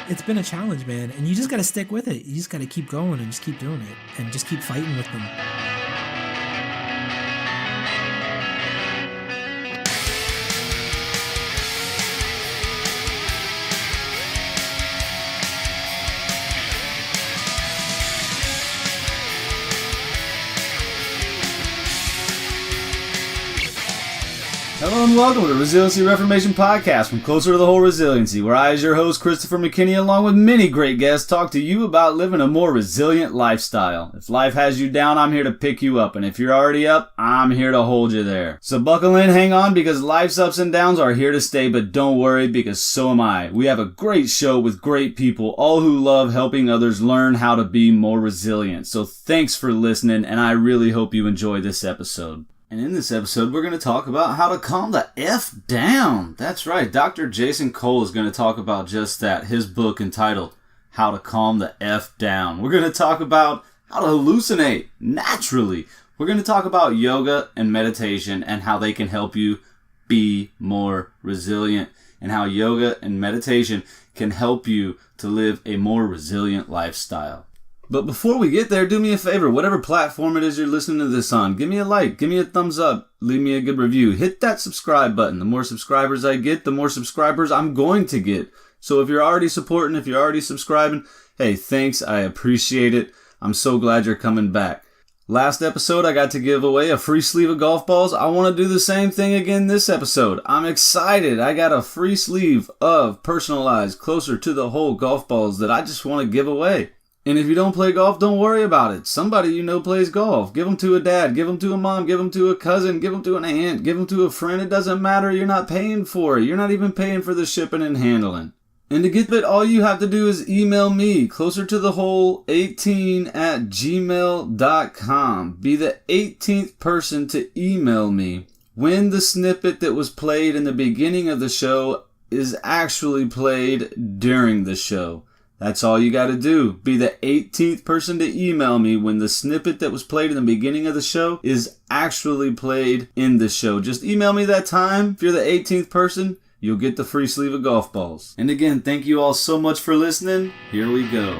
it's been a challenge, man, and you just got to stick with it. You just got to keep going and just keep doing it and just keep fighting with them. Hello and welcome to the Resiliency Reformation Podcast from Closer to the Whole Resiliency, where I, as your host, Christopher McKinney, along with many great guests, talk to you about living a more resilient lifestyle. If life has you down, I'm here to pick you up, and if you're already up, I'm here to hold you there. So buckle in, hang on, because life's ups and downs are here to stay, but don't worry, because so am I. We have a great show with great people, all who love helping others learn how to be more resilient. So thanks for listening, and I really hope you enjoy this episode. And in this episode, we're going to talk about how to calm the F down. That's right, Dr. Jason Cole is going to talk about just that, his book entitled, How to Calm the F Down. We're going to talk about how to hallucinate naturally. We're going to talk about yoga and meditation and how they can help you be more resilient, and how yoga and meditation can help you to live a more resilient lifestyle. But before we get there, do me a favor, whatever platform it is you're listening to this on, give me a like, give me a thumbs up, leave me a good review, hit that subscribe button. The more subscribers I get, the more subscribers I'm going to get. So if you're already supporting, if you're already subscribing, hey, thanks, I appreciate it. I'm so glad you're coming back. Last episode, I got to give away a free sleeve of golf balls. I want to do the same thing again this episode. I'm excited. I got a free sleeve of personalized, closer to the whole golf balls that I just want to give away. And if you don't play golf, don't worry about it. Somebody you know plays golf. Give them to a dad, give them to a mom, give them to a cousin, give them to an aunt, give them to a friend. It doesn't matter. You're not paying for it. You're not even paying for the shipping and handling. And to get it, all you have to do is email me, closertothewhole18@gmail.com. Be the 18th person to email me when the snippet that was played in the beginning of the show is actually played during the show. That's all you got to do. Be the 18th person to email me when the snippet that was played in the beginning of the show is actually played in the show. Just email me that time. If you're the 18th person, you'll get the free sleeve of golf balls. And again, thank you all so much for listening. Here we go.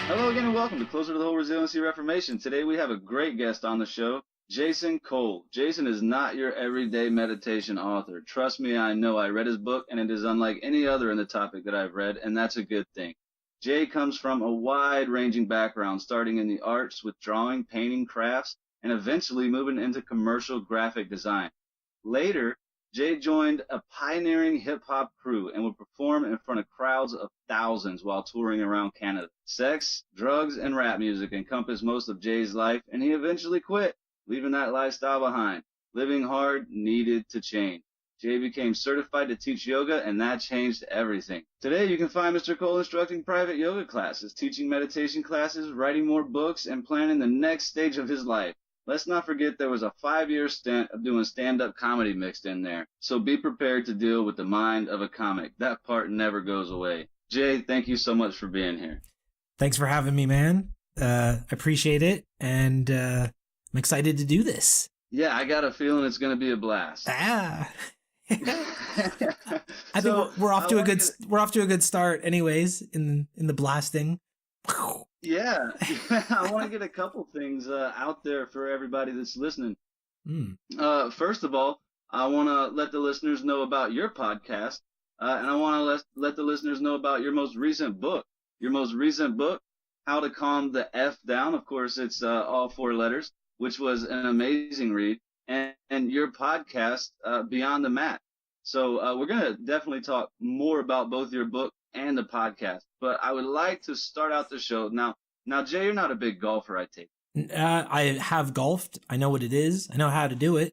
Hello again and welcome to Closer to the Whole Resiliency Reformation. Today we have a great guest on the show, Jason Cole. Jason is not your everyday meditation author. Trust me, I know. I read his book, and it is unlike any other in the topic that I've read, and that's a good thing. Jay comes from a wide-ranging background, starting in the arts with drawing, painting, crafts, and eventually moving into commercial graphic design. Later, Jay joined a pioneering hip-hop crew and would perform in front of crowds of thousands while touring around Canada. Sex, drugs, and rap music encompassed most of Jay's life, and he eventually quit, leaving that lifestyle behind. Living hard needed to change. Jay became certified to teach yoga, and that changed everything. Today, you can find Mr. Cole instructing private yoga classes, teaching meditation classes, writing more books, and planning the next stage of his life. Let's not forget there was a 5-year stint of doing stand-up comedy mixed in there. So be prepared to deal with the mind of a comic. That part never goes away. Jay, thank you so much for being here. Thanks for having me, man. Appreciate it, and I'm excited to do this. Yeah, I got a feeling it's going to be a blast. I think we're off to a good start, anyways. In the blasting. Yeah, I want to get a couple things out there for everybody that's listening. First of all, I want to let the listeners know about your podcast, and I want to let the listeners know about your most recent book. Your most recent book, How to Calm the F Down. Of course, it's all 4 letters, which was an amazing read, and your podcast, Beyond the Mat. So we're going to definitely talk more about both your book and the podcast, but I would like to start out the show. Now, Jay, you're not a big golfer, I take. I have golfed. I know what it is. I know how to do it,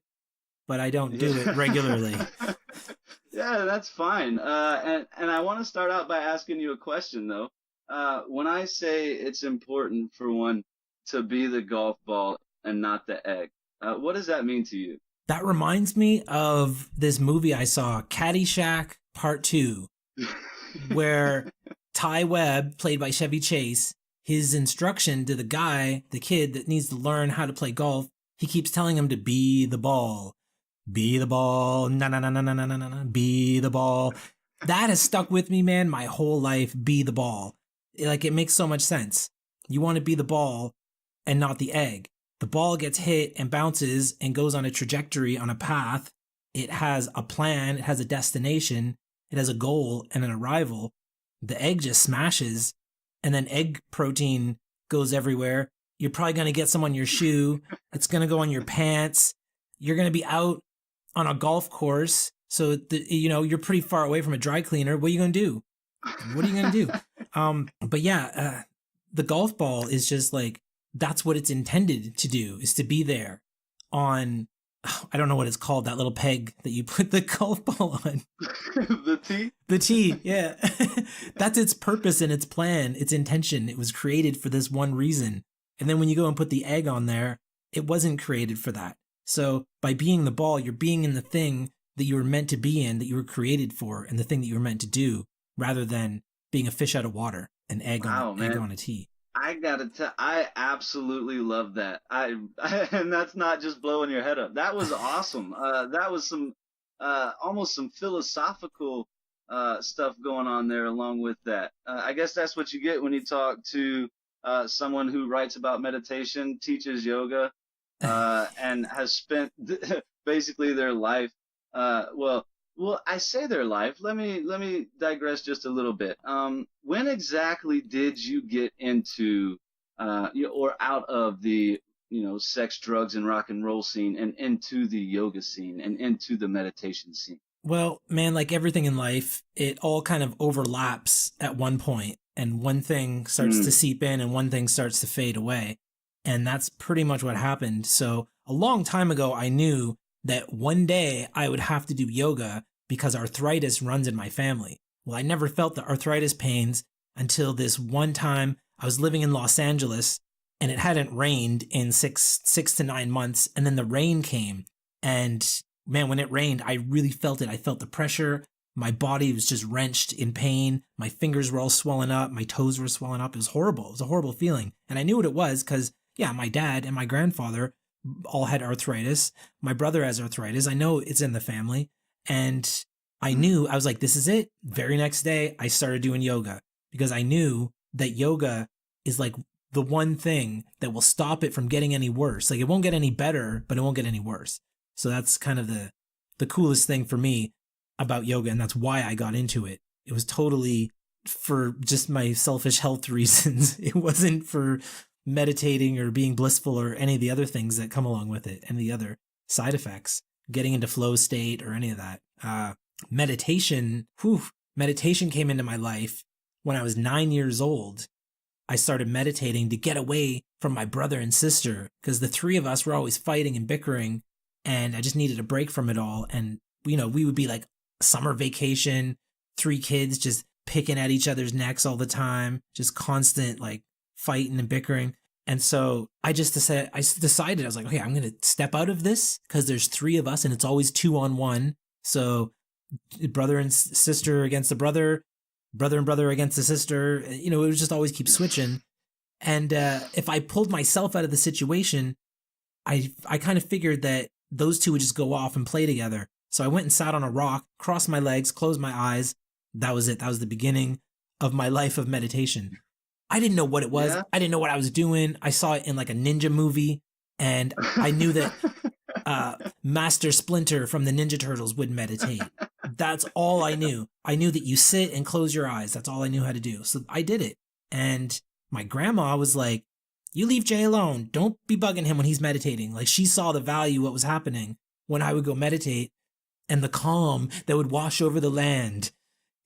but I don't do it regularly. Yeah, that's fine. And I want to start out by asking you a question, though. When I say it's important for one to be the golf ball and not the egg, what does that mean to you? That reminds me of this movie I saw, Caddyshack Part 2, where Ty Webb, played by Chevy Chase, his instruction to the kid that needs to learn how to play golf, he keeps telling him to be the ball. Be the ball. Na na na na na na na na. Be the ball. That has stuck with me, man, my whole life. Be the ball. Like, it makes so much sense. You want to be the ball and not the egg. The ball gets hit and bounces and goes on a trajectory, on a path. It has a plan. It has a destination. It has a goal and an arrival. The egg just smashes, and then egg protein goes everywhere. You're probably going to get some on your shoe. It's going to go on your pants. You're going to be out on a golf course. So, you're pretty far away from a dry cleaner. What are you going to do? What are you going to do? But yeah, the golf ball is just like, that's what it's intended to do, is to be there on, I don't know what it's called, that little peg that you put the golf ball on. The tee? The tee, yeah. That's its purpose and its plan, its intention. It was created for this one reason. And then when you go and put the egg on there, it wasn't created for that. So by being the ball, you're being in the thing that you were meant to be in, that you were created for, and the thing that you were meant to do, rather than being a fish out of water, an egg on a tee. I gotta tell, I absolutely love that. And that's not just blowing your head up. That was awesome. That was some, almost some philosophical, stuff going on there along with that. I guess that's what you get when you talk to, someone who writes about meditation, teaches yoga, and has spent basically their life, well, I say their life. Let me digress just a little bit. When exactly did you get into, or out of the, sex, drugs, and rock and roll scene, and into the yoga scene, and into the meditation scene? Well, man, like everything in life, it all kind of overlaps at one point, and one thing starts to seep in, and one thing starts to fade away, and that's pretty much what happened. So a long time ago, I knew that one day I would have to do yoga because arthritis runs in my family. Well, I never felt the arthritis pains until this one time I was living in Los Angeles, and it hadn't rained in six to 9 months. And then the rain came, and man, when it rained, I really felt it. I felt the pressure. My body was just wrenched in pain. My fingers were all swollen up. My toes were swollen up. It was horrible. It was a horrible feeling. And I knew what it was because, yeah, my dad and my grandfather all had arthritis. My brother has arthritis. I know it's in the family. And I knew, I was like, this is it. Very next day, I started doing yoga because I knew that yoga is like the one thing that will stop it from getting any worse. Like, it won't get any better, but it won't get any worse. So that's kind of the coolest thing for me about yoga. And that's why I got into it. It was totally for just my selfish health reasons. It wasn't for meditating or being blissful or any of the other things that come along with it and the other side effects, getting into flow state or any of that. Meditation came into my life when I was 9 years old. I started meditating to get away from my brother and sister because the three of us were always fighting and bickering, and I just needed a break from it all. And, we would be like summer vacation, 3 kids just picking at each other's necks all the time, just constant like fighting and bickering. And so I decided, I was like, okay, I'm going to step out of this because there's 3 of us and it's always 2-on-1. So brother and sister against the brother and brother against the sister, it would just always keep switching. And if I pulled myself out of the situation, I kind of figured that those 2 would just go off and play together. So I went and sat on a rock, crossed my legs, closed my eyes. That was it. That was the beginning of my life of meditation. I didn't know what it was. Yeah. I didn't know what I was doing. I saw it in like a ninja movie, and I knew that Master Splinter from the Ninja Turtles would meditate. That's all I knew. I knew that you sit and close your eyes. That's all I knew how to do. So I did it. And my grandma was like, you leave Jay alone. Don't be bugging him when he's meditating. Like, she saw the value, what was happening when I would go meditate, and the calm that would wash over the land.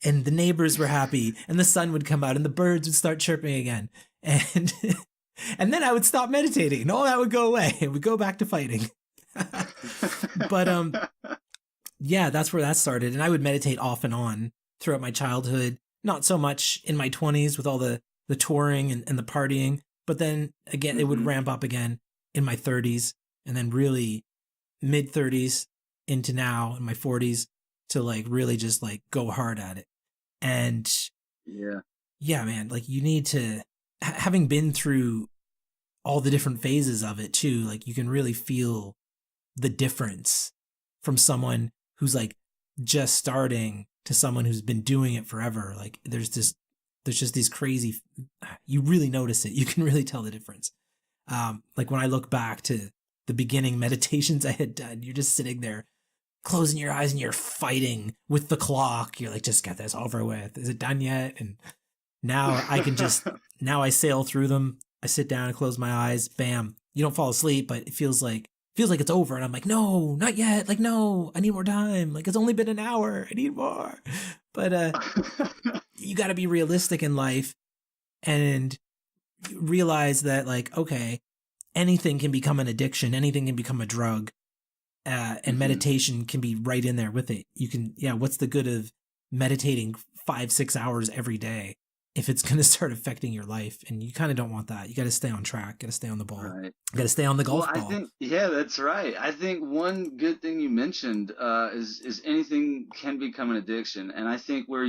And the neighbors were happy, and the sun would come out, and the birds would start chirping again. And and then I would stop meditating, and all that would go away. It would go back to fighting. But yeah, that's where that started. And I would meditate off and on throughout my childhood. Not so much in my 20s with all the touring and the partying. But then again, it would ramp up again in my 30s, and then really mid 30s into now in my 40s to like really just like go hard at it. And yeah, man, like you need to, having been through all the different phases of it too, like you can really feel the difference from someone who's like just starting to someone who's been doing it forever. Like there's just these crazy, you really notice it. You can really tell the difference. Like when I look back to the beginning meditations I had done, you're just sitting there closing your eyes and you're fighting with the clock. You're like, just get this over with. Is it done yet? And now I can just, now I sail through them. I sit down and close my eyes. Bam. You don't fall asleep, but it feels like it's over. And I'm like, no, not yet. Like, no, I need more time. Like, it's only been an hour. I need more. But you got to be realistic in life and realize that, like, okay, anything can become an addiction. Anything can become a drug. And meditation can be right in there with it. You can, what's the good of meditating 5-6 hours every day if it's going to start affecting your life? And you kind of don't want that. You got to stay on track, got to stay on the ball, right. Got to stay on the golf ball. I think, that's right. I think one good thing you mentioned is anything can become an addiction. And I think where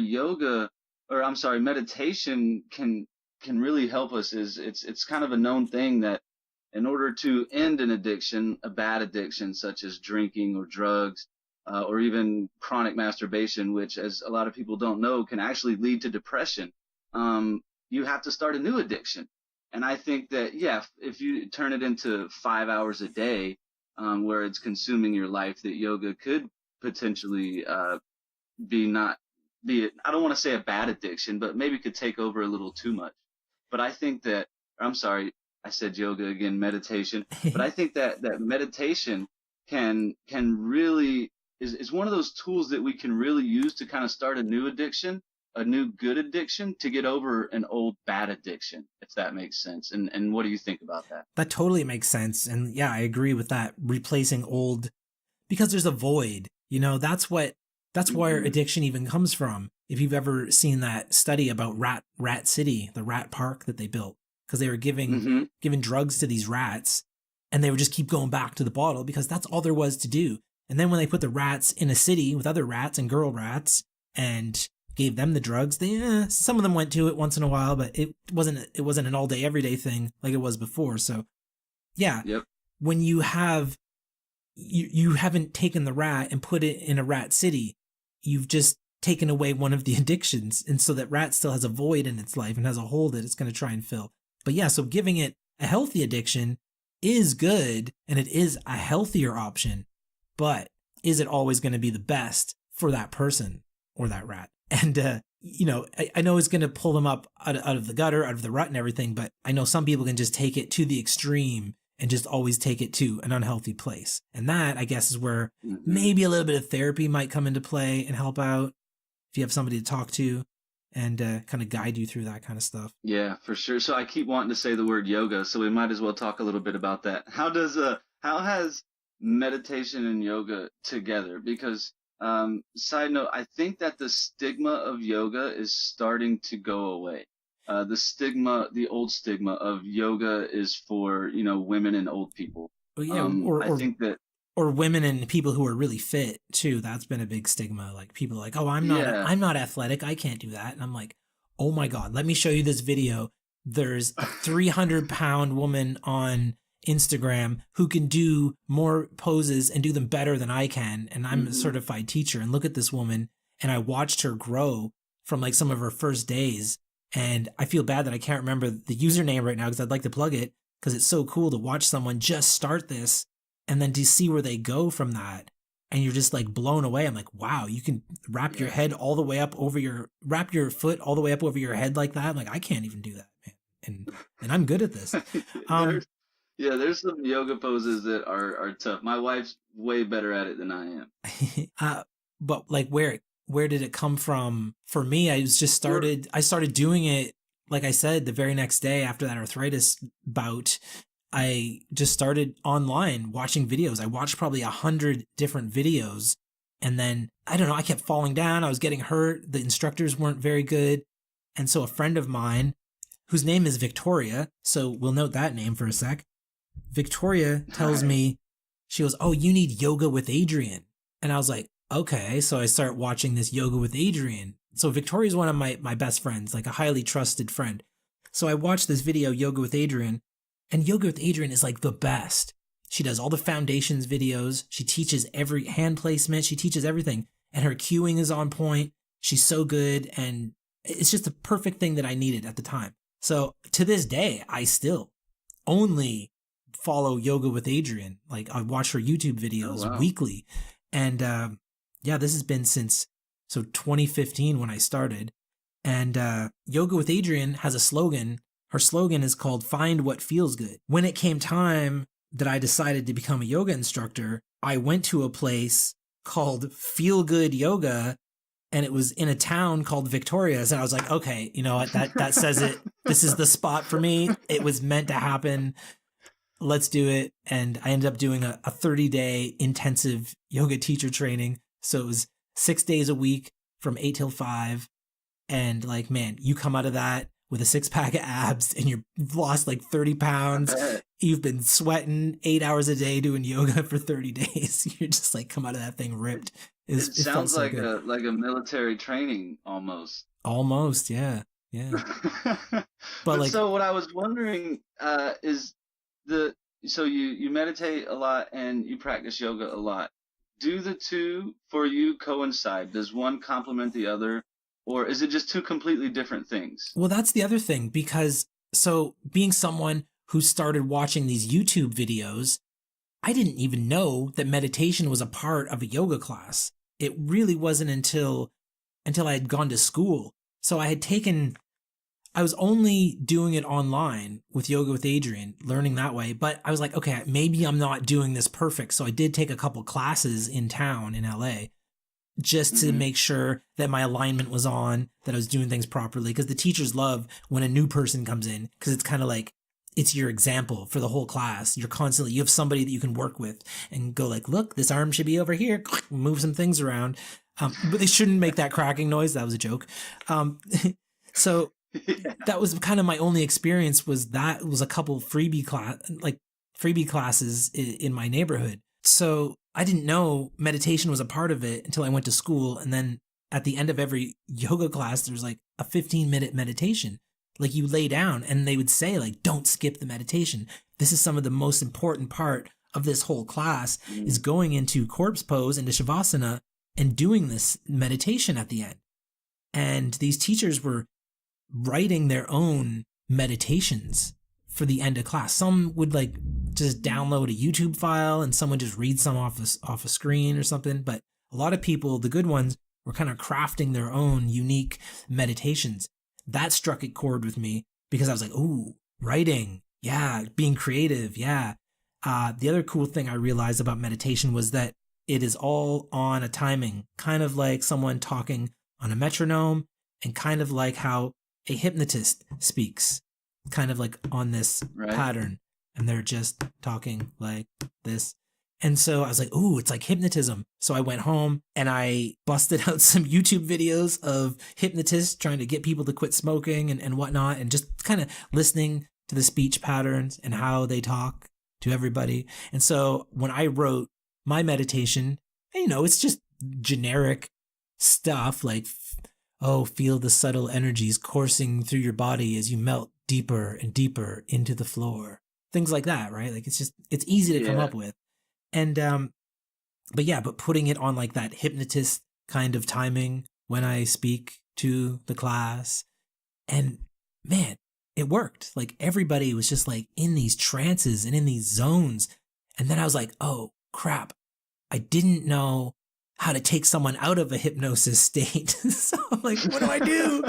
meditation can really help us is it's kind of a known thing that in order to end an addiction, a bad addiction such as drinking or drugs, or even chronic masturbation, which, as a lot of people don't know, can actually lead to depression, you have to start a new addiction. And I think that, if you turn it into 5 hours a day, where it's consuming your life, that yoga could potentially I don't want to say a bad addiction, but maybe could take over a little too much. But I think that, I said yoga again, meditation. But I think that meditation can really is one of those tools that we can really use to kind of start a new addiction, a new good addiction, to get over an old bad addiction, if that makes sense. And what do you think about that? That totally makes sense. And I agree with that. Replacing old, because there's a void, that's where addiction even comes from. If you've ever seen that study about Rat City, the rat park that they built, because they were giving drugs to these rats, and they would just keep going back to the bottle because that's all there was to do. And then when they put the rats in a city with other rats and girl rats and gave them the drugs, some of them went to it once in a while, but it wasn't an all day, everyday thing like it was before. So when you have, you haven't taken the rat and put it in a rat city, you've just taken away one of the addictions. And so that rat still has a void in its life and has a hole that it's going to try and fill. But so giving it a healthy addiction is good, and it is a healthier option, but is it always going to be the best for that person or that rat? And, I know it's going to pull them up out of the gutter, out of the rut and everything, but I know some people can just take it to the extreme and just always take it to an unhealthy place. And that, I guess, is where maybe a little bit of therapy might come into play and help out if you have somebody to talk to and kind of guide you through that kind of stuff. Yeah, for sure. So I keep wanting to say the word yoga, so we might as well talk a little bit about that. How has meditation and yoga together? Because side note, I think that the stigma of yoga is starting to go away. The old stigma of yoga is for, women and old people. Oh, yeah, I think that. Or women and people who are really fit too. That's been a big stigma. Like people are like, oh, I'm not athletic. I can't do that. And I'm like, oh my God, let me show you this video. There's a 300-pound woman on Instagram who can do more poses and do them better than I can. And I'm a certified teacher. And look at this woman. And I watched her grow from like some of her first days. And I feel bad that I can't remember the username right now because I'd like to plug it because it's so cool to watch someone just start this and then to see where they go from that. And you're just like blown away. I'm like, wow, you can wrap your head all the way up wrap your foot all the way up over your head like that. I'm like, I can't even do that, man. And I'm good at this. There's some yoga poses that are tough. My wife's way better at it than I am. But like where did it come from? For me, I started doing it, like I said, the very next day after that arthritis bout. I just started online watching videos. I watched probably 100 different videos. And then, I don't know, I kept falling down. I was getting hurt. The instructors weren't very good. And so a friend of mine, whose name is Victoria, so we'll note that name for a sec. Victoria tells me, she goes, oh, you need yoga with Adrian. And I was like, okay. So I start watching this yoga with Adrian. So Victoria's one of my best friends, like a highly trusted friend. So I watched this video, Yoga with Adrian. And Yoga with Adrian is like the best. She does all the foundations videos. She teaches every hand placement. She teaches everything. And her cueing is on point. She's so good. And it's just the perfect thing that I needed at the time. So to this day, I still only follow Yoga with Adriene. Like I watch her YouTube videos weekly. And this has been since 2015 when I started. And Yoga with Adriene has a slogan. Her slogan is called "Find What Feels Good." When it came time that I decided to become a yoga instructor, I went to a place called Feel Good Yoga, and it was in a town called Victoria. And I was like, okay, you know what? That says it. This is the spot for me. It was meant to happen. Let's do it. And I ended up doing a 30-day intensive yoga teacher training. So it was 6 days a week from 8 till 5. And like, man, you come out of that with a 6-pack of abs and you've lost like 30 pounds. You've been sweating 8 hours a day doing yoga for 30 days. You're just like, come out of that thing ripped. It sounds like a military training almost. Almost, yeah. But like, so what I was wondering is so you meditate a lot and you practice yoga a lot. Do the two for you coincide? Does one complement the other? Or is it just two completely different things? Well, that's the other thing, because so being someone who started watching these YouTube videos, I didn't even know that meditation was a part of a yoga class. It really wasn't until I had gone to school. So I was only doing it online with Yoga with Adriene, learning that way. But I was like, okay, maybe I'm not doing this perfect. So I did take a couple classes in town in LA. Just to make sure that my alignment was on, that I was doing things properly. Because the teachers love when a new person comes in, because it's kind of like, it's your example for the whole class. You have somebody that you can work with and go like, look, this arm should be over here, move some things around. But they shouldn't make that cracking noise. That was a joke. So that was kind of my only experience, was a couple freebie classes in my neighborhood. So I didn't know meditation was a part of it until I went to school. And then at the end of every yoga class, there's like a 15-minute meditation. Like you lay down and they would say like, don't skip the meditation. This is some of the most important part of this whole class is going into corpse pose, into Shavasana, and doing this meditation at the end. And these teachers were writing their own meditations for the end of class. Some would like just download a YouTube file and someone just read some off a screen or something. But a lot of people, the good ones, were kind of crafting their own unique meditations. That struck a chord with me because I was like, ooh, writing. Yeah. Being creative. Yeah. The other cool thing I realized about meditation was that it is all on a timing, kind of like someone talking on a metronome, and kind of like how a hypnotist speaks, kind of like on this pattern. And they're just talking like this. And so I was like, ooh, it's like hypnotism. So I went home and I busted out some YouTube videos of hypnotists trying to get people to quit smoking and whatnot, and just kind of listening to the speech patterns and how they talk to everybody. And so when I wrote my meditation, it's just generic stuff like, oh, feel the subtle energies coursing through your body as you melt deeper and deeper into the floor. Things like that, right? Like it's easy to come up with. And, but putting it on like that hypnotist kind of timing when I speak to the class, and man, it worked. Like everybody was just like in these trances and in these zones. And then I was like, oh crap, I didn't know how to take someone out of a hypnosis state. So I'm like, what do I do?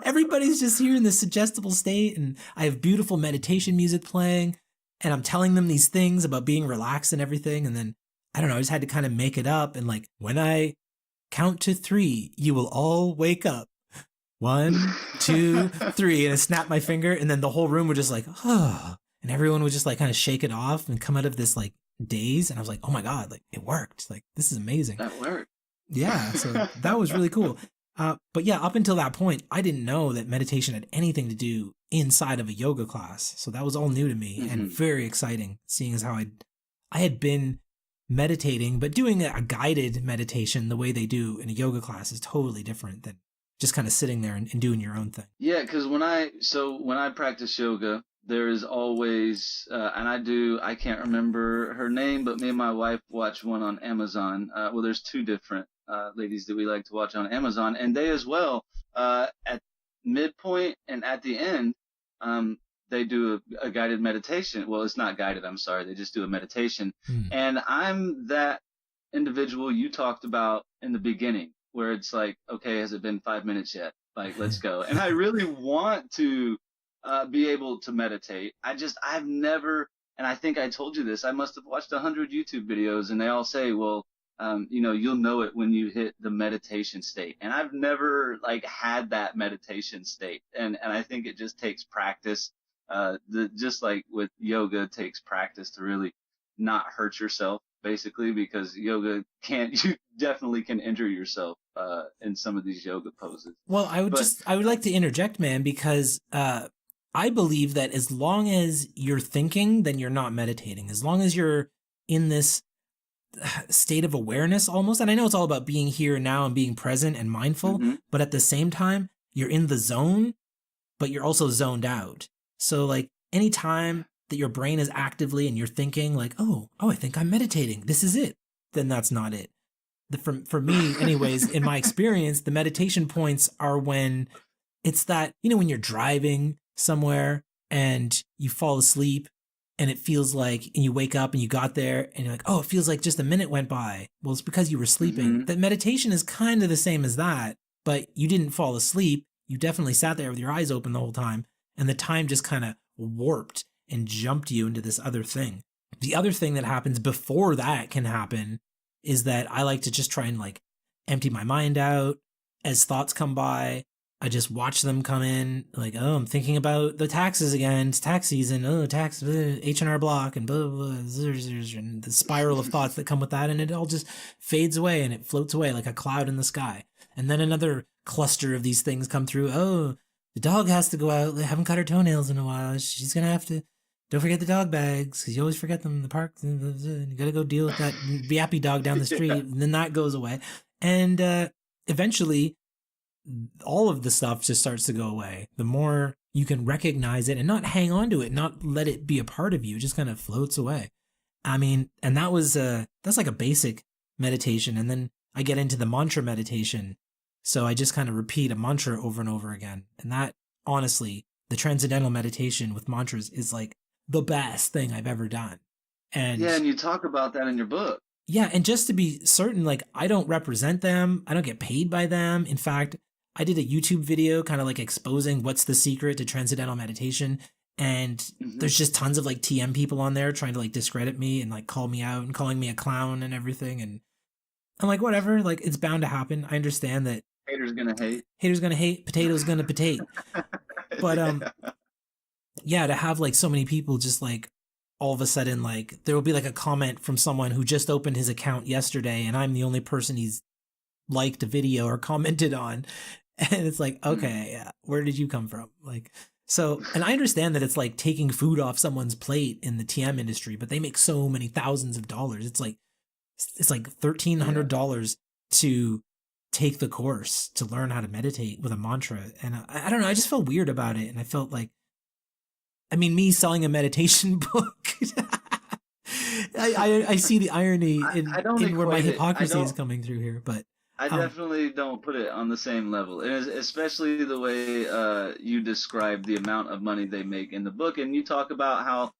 Everybody's just here in this suggestible state, and I have beautiful meditation music playing, and I'm telling them these things about being relaxed and everything. And then, I don't know, I just had to kind of make it up. And like, when I count to 3, you will all wake up. 1, 2, 3. And I snapped my finger, and then the whole room would just like, oh, and everyone would just like kind of shake it off and come out of this like daze. And I was like, oh my God, like it worked. Like, this is amazing. That worked. Yeah. So that was really cool. But yeah, up until that point, I didn't know that meditation had anything to do inside of a yoga class. So that was all new to me and very exciting, seeing as how I had been meditating, but doing a guided meditation the way they do in a yoga class is totally different than just kind of sitting there and doing your own thing. Yeah, because when I practice yoga, there is always, and I can't remember her name, but me and my wife watch one on Amazon. Well, there's two different ladies that we like to watch on Amazon, and they as well, at midpoint and at the end, um, they do a guided meditation. Well, it's not guided, I'm sorry. They just do a meditation. And I'm that individual you talked about in the beginning, where it's like, okay, has it been 5 minutes yet? Like, let's go. And I really want to be able to meditate. I've never, and I think I told you this, I must have watched 100 YouTube videos and they all say, well, you'll know it when you hit the meditation state. And I've never like had that meditation state. And I think it just takes practice. Just like with yoga, it takes practice to really not hurt yourself, basically, because you definitely can injure yourself, in some of these yoga poses. Well, I would like to interject, man, because, I believe that as long as you're thinking, then you're not meditating. As long as you're in this state of awareness almost, and I know it's all about being here and now and being present and mindful, but at the same time, you're in the zone, but you're also zoned out. So like any time that your brain is actively and you're thinking like, oh, I think I'm meditating, this is it, then that's not it. For me, anyways, in my experience, the meditation points are when it's that, when you're driving somewhere and you fall asleep and it feels like, and you wake up and you got there and you're like, oh, it feels like just a minute went by. Well, it's because you were sleeping. That meditation is kind of the same as that, but you didn't fall asleep. You definitely sat there with your eyes open the whole time, and the time just kind of warped and jumped you into this other thing. The other thing that happens before that can happen is that I like to just try and like empty my mind out as thoughts come by. I just watch them come in, like, oh, I'm thinking about the taxes again. It's tax season. Oh, tax, H&R Block, and blah, blah, blah, and the spiral of thoughts that come with that. And it all just fades away and it floats away like a cloud in the sky. And then another cluster of these things come through. Oh, the dog has to go out. They haven't cut her toenails in a while. She's going to have to, don't forget the dog bags, because you always forget them in the park. You got to go deal with that yappy dog down the street. And then that goes away. And eventually, all of the stuff just starts to go away. The more you can recognize it and not hang on to it, not let it be a part of you, it just kind of floats away. I mean, and that's like a basic meditation. And then I get into the mantra meditation. So I just kind of repeat a mantra over and over again. And that, honestly, the transcendental meditation with mantras is like the best thing I've ever done. And yeah, and you talk about that in your book. Yeah, and just to be certain, like, I don't represent them. I don't get paid by them. In fact, I did a YouTube video kind of like exposing what's the secret to transcendental meditation. And there's just tons of like TM people on there trying to like discredit me and like call me out and calling me a clown and everything. And I'm like, whatever, like it's bound to happen. I understand that. Haters gonna hate. Haters gonna hate. Potatoes gonna potate. But yeah, to have like so many people just like all of a sudden, like there will be like a comment from someone who just opened his account yesterday and I'm the only person he's liked a video or commented on. And it's like, okay, yeah, where did you come from? Like, so, and I understand that it's like taking food off someone's plate in the TM industry, but they make so many thousands of dollars. It's like $1,300 to take the course to learn how to meditate with a mantra. And I don't know, I just felt weird about it. And I felt like, I mean, me selling a meditation book, I see the irony in where my hypocrisy is coming through here, but I definitely don't put it on the same level, and especially the way you describe the amount of money they make in the book, and you talk about how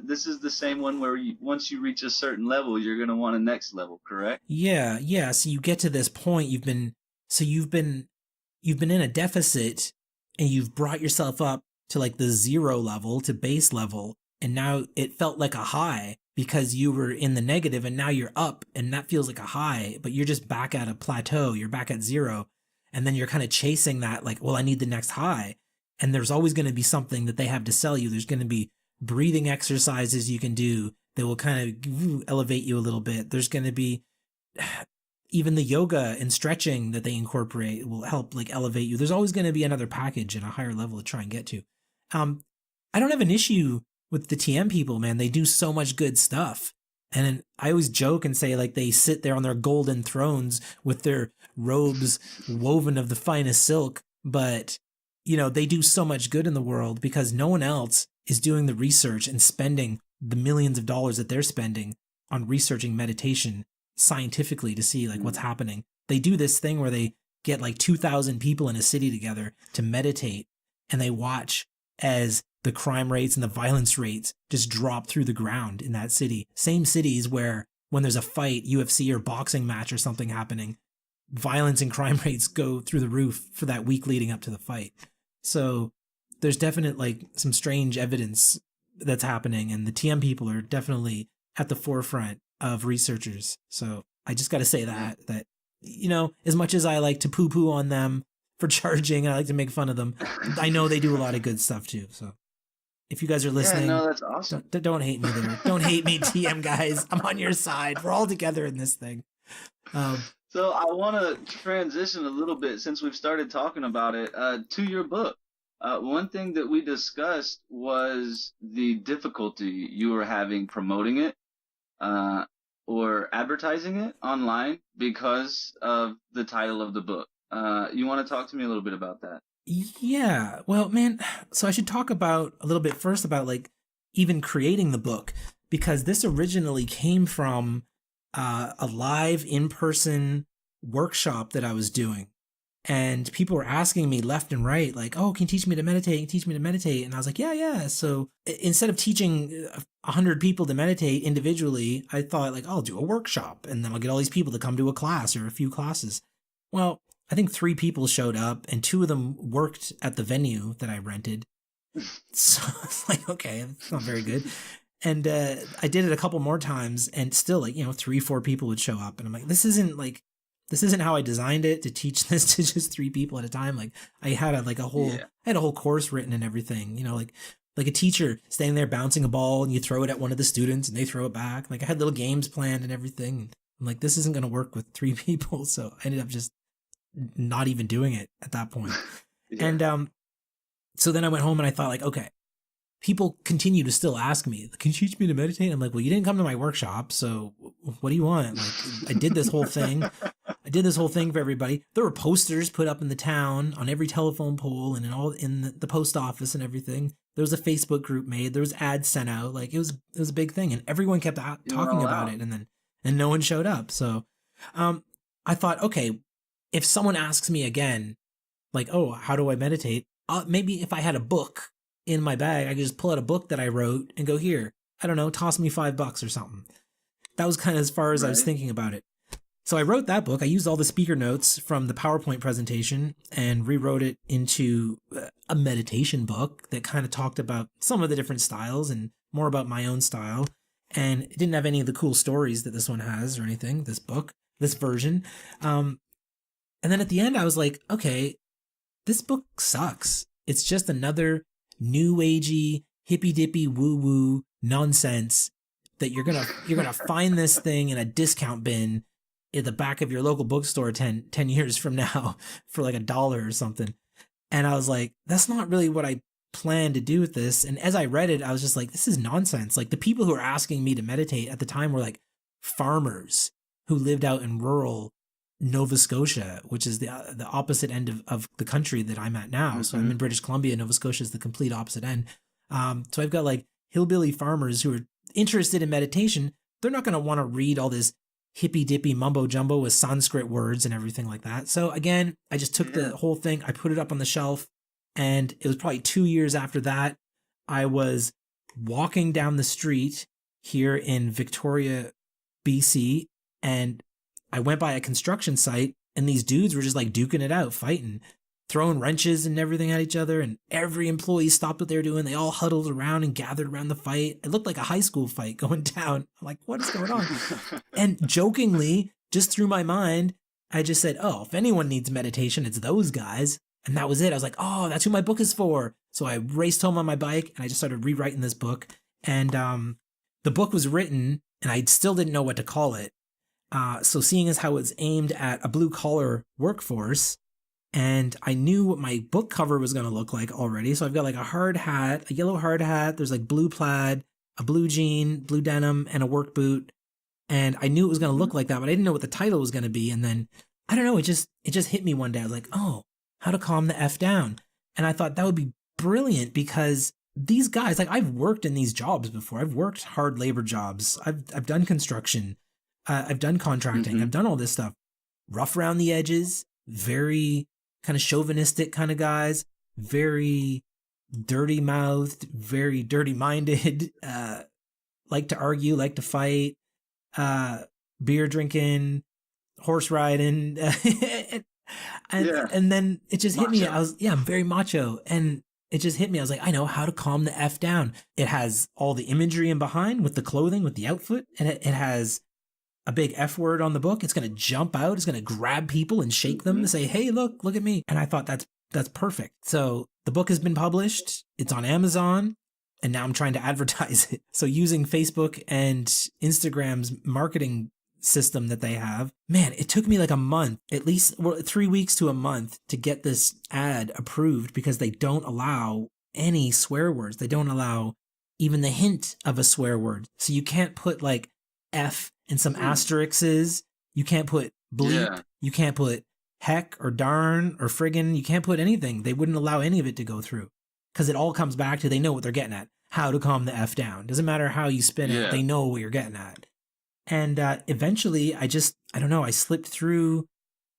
this is the same one where once you reach a certain level, you're going to want a next level, correct? Yeah. So you get to this point, you've been in a deficit, and you've brought yourself up to like the zero level, to base level, and now it felt like a high because you were in the negative and now you're up and that feels like a high, but you're just back at a plateau, you're back at zero. And then you're kind of chasing that like, well, I need the next high. And there's always going to be something that they have to sell you. There's going to be breathing exercises you can do that will kind of elevate you a little bit. There's going to be even the yoga and stretching that they incorporate will help like elevate you. There's always going to be another package and a higher level to try and get to. I don't have an issue with the TM people, man. They do so much good stuff. And I always joke and say like they sit there on their golden thrones with their robes woven of the finest silk. But they do so much good in the world because no one else is doing the research and spending the millions of dollars that they're spending on researching meditation scientifically to see like what's happening. They do this thing where they get like 2,000 people in a city together to meditate, and they watch as the crime rates and the violence rates just drop through the ground in that city. Same cities where when there's a fight, UFC or boxing match or something happening, violence and crime rates go through the roof for that week leading up to the fight. So there's definite like some strange evidence that's happening, and the TM people are definitely at the forefront of researchers. So I just got to say that as much as I like to poo-poo on them for charging and I like to make fun of them, I know they do a lot of good stuff too. So if you guys are listening, that's awesome. Don't hate me there. Don't hate me, TM guys. I'm on your side. We're all together in this thing. So I want to transition a little bit since we've started talking about it to your book. One thing that we discussed was the difficulty you were having promoting it or advertising it online because of the title of the book. You want to talk to me a little bit about that? Yeah. Well, man, so I should talk about a little bit first about like even creating the book, because this originally came from a live in-person workshop that I was doing. And people were asking me left and right, like, oh, can you teach me to meditate? Can you teach me to meditate? And I was like, yeah. So instead of teaching 100 people to meditate individually, I thought like, I'll do a workshop and then I'll get all these people to come to a class or a few classes. Well, I think 3 people showed up and 2 of them worked at the venue that I rented. So it's like, okay, that's not very good. And I did it a couple more times and still like, 3-4 people would show up. And I'm like, this isn't how I designed it to teach this to just 3 people at a time. Like I had I had a whole course written and everything, like a teacher standing there bouncing a ball and you throw it at one of the students and they throw it back. Like I had little games planned and everything. I'm like, this isn't going to work with 3 people. So I ended up just not even doing it at that point. Yeah. And so then I went home and I thought like, okay, people continue to still ask me, can you teach me to meditate? I'm like, well, you didn't come to my workshop, so what do you want? Like, I did this whole thing. For everybody. There were posters put up in the town on every telephone pole and in the post office and everything. There was a Facebook group made. There was ads sent out. Like it was a big thing, and everyone kept talking about it, and no one showed up. So, I thought, okay, if someone asks me again, like, oh, how do I meditate? Maybe if I had a book in my bag, I could just pull out a book that I wrote and go, here, I don't know, toss me $5 or something. That was kind of as far as I was thinking about it. So I wrote that book. I used all the speaker notes from the PowerPoint presentation and rewrote it into a meditation book that kind of talked about some of the different styles and more about my own style. And it didn't have any of the cool stories that this one has or anything, this book, this version. And then at the end, I was like, okay, this book sucks. It's just another new agey, hippy dippy, woo woo nonsense that you're gonna find this thing in a discount bin at the back of your local bookstore 10 years from now for like $1 or something. And I was like, that's not really what I planned to do with this. And as I read it, I was just like, this is nonsense. Like the people who were asking me to meditate at the time were like farmers who lived out in rural Nova Scotia, which is the opposite end of the country that I'm at now. Mm-hmm. So I'm in British Columbia. Nova Scotia is the complete opposite end. So I've got like hillbilly farmers who are interested in meditation. They're not going to want to read all this hippy dippy mumbo jumbo with Sanskrit words and everything like that. So again, I just took the whole thing, I put it up on the shelf, and it was probably 2 years after that, I was walking down the street here in Victoria, BC, and I went by a construction site and these dudes were just like duking it out, fighting, throwing wrenches and everything at each other. And every employee stopped what they were doing. They all huddled around and gathered around the fight. It looked like a high school fight going down. I'm like, what is going on? And jokingly, just through my mind, I just said, oh, if anyone needs meditation, it's those guys. And that was it. I was like, oh, that's who my book is for. So I raced home on my bike and I just started rewriting this book. And the book was written and I still didn't know what to call it. So seeing as how it's aimed at a blue collar workforce, and I knew what my book cover was going to look like already. So I've got like a hard hat, a yellow hard hat. There's like blue plaid, a blue jean, blue denim, and a work boot. And I knew it was going to look like that, but I didn't know what the title was going to be. And then I don't know, it just hit me one day. I was like, oh, how to calm the F down. And I thought that would be brilliant because these guys, like I've worked in these jobs before. I've worked hard labor jobs. I've done construction. I've done contracting. I've done all this stuff. Rough around the edges, very kind of chauvinistic kind of guys, very dirty mouthed, very dirty minded, like to argue, like to fight, beer drinking, horse riding. And then it just hit me. I'm very macho. And it just hit me. I was like, I know how to calm the F down. It has all the imagery in behind with the clothing, with the outfit. And it has a big F word on the book. It's going to jump out. It's going to grab people and shake them and say, hey, look at me. And I thought that's perfect. So the book has been published. It's on Amazon. And now I'm trying to advertise it. So using Facebook and Instagram's marketing system that they have, man, it took me like a month, at least 3 weeks to a month to get this ad approved because they don't allow any swear words. They don't allow even the hint of a swear word. So you can't put like F and some asterisks. You can't put bleep. Yeah. You can't put heck or darn or friggin'. You can't put anything. They wouldn't allow any of it to go through because it all comes back to they know what they're getting at. How to calm the F down. Doesn't matter how you spin it. They know what you're getting at. And eventually I don't know, I slipped through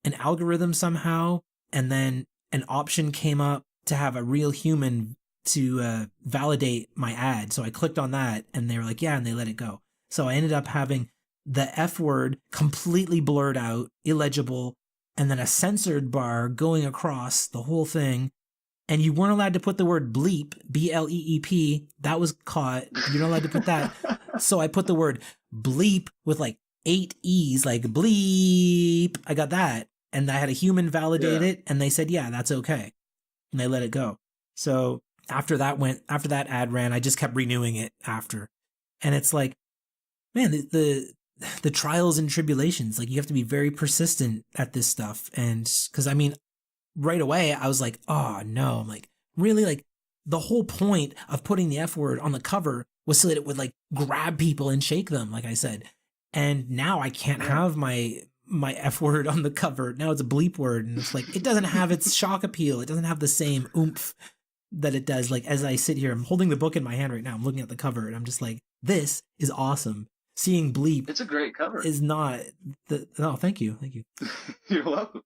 an algorithm somehow. And then an option came up to have a real human to validate my ad. So I clicked on that and they were like, yeah, and they let it go. So I ended up having the F word completely blurred out, illegible, and then a censored bar going across the whole thing. And you weren't allowed to put the word bleep, B-L-E-E-P. That was caught. You're not allowed to put that. So I put the word bleep with like 8 E's, like bleep. I got that. And I had a human validate it. And they said, yeah, that's okay. And they let it go. So after that ad ran, I just kept renewing it after. And it's like, man, the trials and tribulations, like you have to be very persistent at this stuff. And cause I mean, right away, I was like, oh no, I'm like, really? Like the whole point of putting the F word on the cover was so that it would like grab people and shake them, like I said. And now I can't have my F word on the cover. Now it's a bleep word. And it's like, it doesn't have its shock appeal. It doesn't have the same oomph that it does. Like as I sit here, I'm holding the book in my hand right now. I'm looking at the cover and I'm just like, this is awesome. Seeing bleep. It's a great cover. Is not oh, thank you. You're welcome.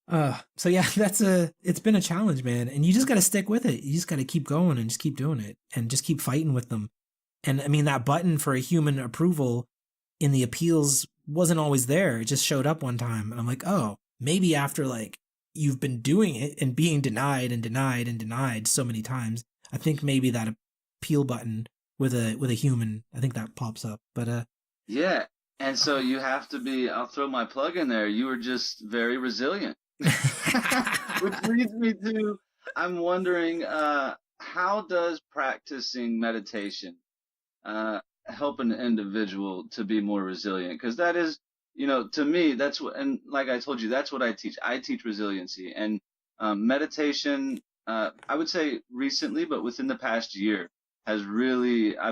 So yeah, it's been a challenge, man. And you just got to stick with it. You just got to keep going and just keep doing it and just keep fighting with them. And I mean, that button for a human approval in the appeals wasn't always there. It just showed up one time. And I'm like, oh, maybe after like you've been doing it and being denied and denied and denied so many times, I think maybe that appeal button with a human, I think that pops up. But yeah. And so you have to be, I'll throw my plug in there. You were just very resilient, which leads me to, I'm wondering, how does practicing meditation help an individual to be more resilient? Because that is, to me, that's what, and like I told you, that's what I teach. I teach resiliency and meditation. I would say recently, but within the past year, I've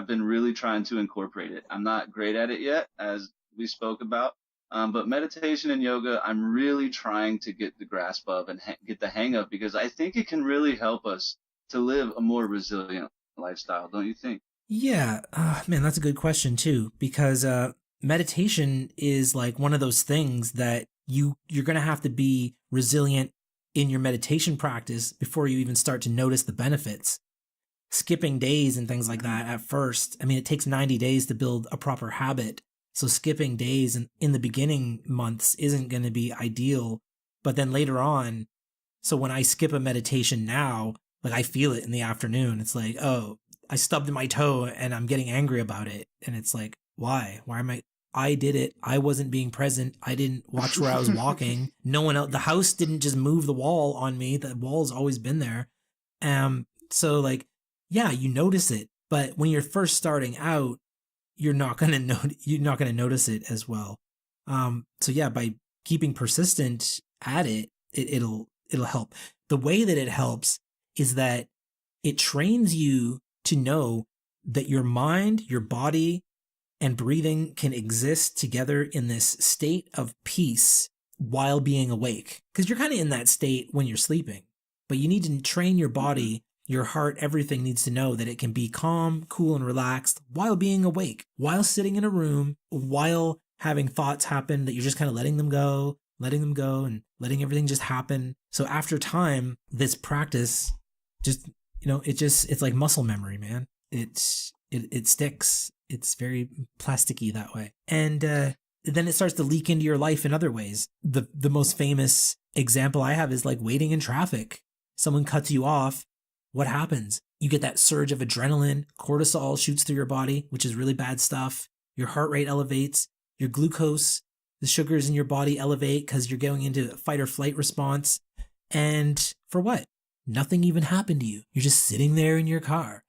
been really trying to incorporate it. I'm not great at it yet, as we spoke about, but meditation and yoga, I'm really trying to get the grasp of and get the hang of, because I think it can really help us to live a more resilient lifestyle, don't you think? Yeah, man, that's a good question too, because meditation is like one of those things that you're going to have to be resilient in your meditation practice before you even start to notice the benefits. Skipping days and things like that at first, I mean, it takes 90 days to build a proper habit. So skipping days in the beginning months isn't going to be ideal. But then later on, so when I skip a meditation now, like I feel it in the afternoon. It's like, oh, I stubbed my toe and I'm getting angry about it. And it's like, why? Why am I did it. I wasn't being present. I didn't watch where I was walking. No one else, the house didn't just move the wall on me. The wall's always been there. So like, yeah, you notice it, but when you're first starting out, you're not going to notice it as well. So yeah, by keeping persistent at it, it'll help. The way that it helps is that it trains you to know that your mind, your body, and breathing can exist together in this state of peace while being awake. Because you're kind of in that state when you're sleeping, but you need to train your body your heart, everything needs to know that it can be calm, cool, and relaxed while being awake, while sitting in a room, while having thoughts happen that you're just kind of letting them go and letting everything just happen. So after time, this practice just, it's like muscle memory, man. It sticks. It's very plasticky that way. And then it starts to leak into your life in other ways. The most famous example I have is like waiting in traffic. Someone cuts you off. What happens? You get that surge of adrenaline, cortisol shoots through your body, which is really bad stuff. Your heart rate elevates, your glucose, the sugars in your body elevate because you're going into a fight or flight response. And for what? Nothing even happened to you. You're just sitting there in your car.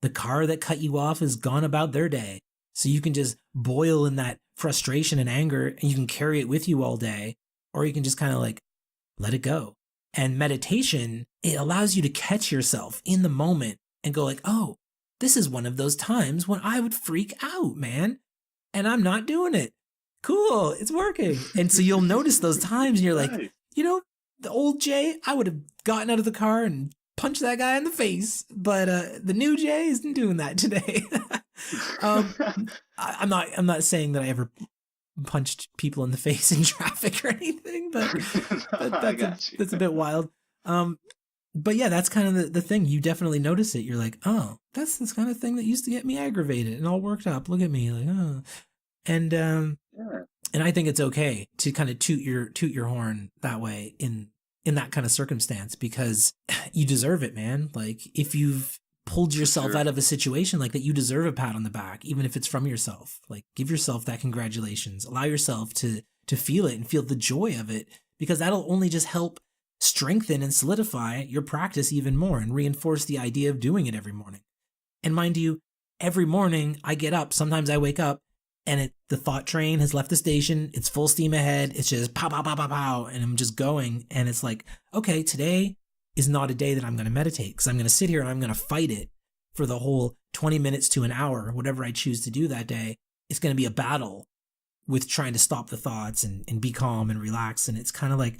The car that cut you off has gone about their day. So you can just boil in that frustration and anger, and you can carry it with you all day, or you can just kind of like let it go. And meditation, it allows you to catch yourself in the moment and go like, oh, this is one of those times when I would freak out, man. And I'm not doing it. Cool, it's working. And so you'll notice those times and you're like, Right. The old Jay, I would have gotten out of the car and punched that guy in the face. But the new Jay isn't doing that today. I'm not saying that I ever punched people in the face in traffic or anything, but that's a bit wild. But yeah, that's kind of the thing. You definitely notice it. You're like, oh, that's this kind of thing that used to get me aggravated and all worked up. Look at me, like, oh. And and I think it's okay to kind of toot your horn that way in that kind of circumstance, because you deserve it, man. Like if you've pulled yourself out of a situation like that, you deserve a pat on the back, even if it's from yourself. Like give yourself that congratulations. Allow yourself to feel it and feel the joy of it, because that'll only just help strengthen and solidify your practice even more and reinforce the idea of doing it every morning. And mind you, every morning I get up, sometimes I wake up and the thought train has left the station. It's full steam ahead. It's just pow, pow, pow, pow, pow. And I'm just going. And it's like, okay, today is not a day that I'm going to meditate, because I'm going to sit here and I'm going to fight it for the whole 20 minutes to an hour, whatever I choose to do that day. It's going to be a battle with trying to stop the thoughts and be calm and relax. And it's kind of like,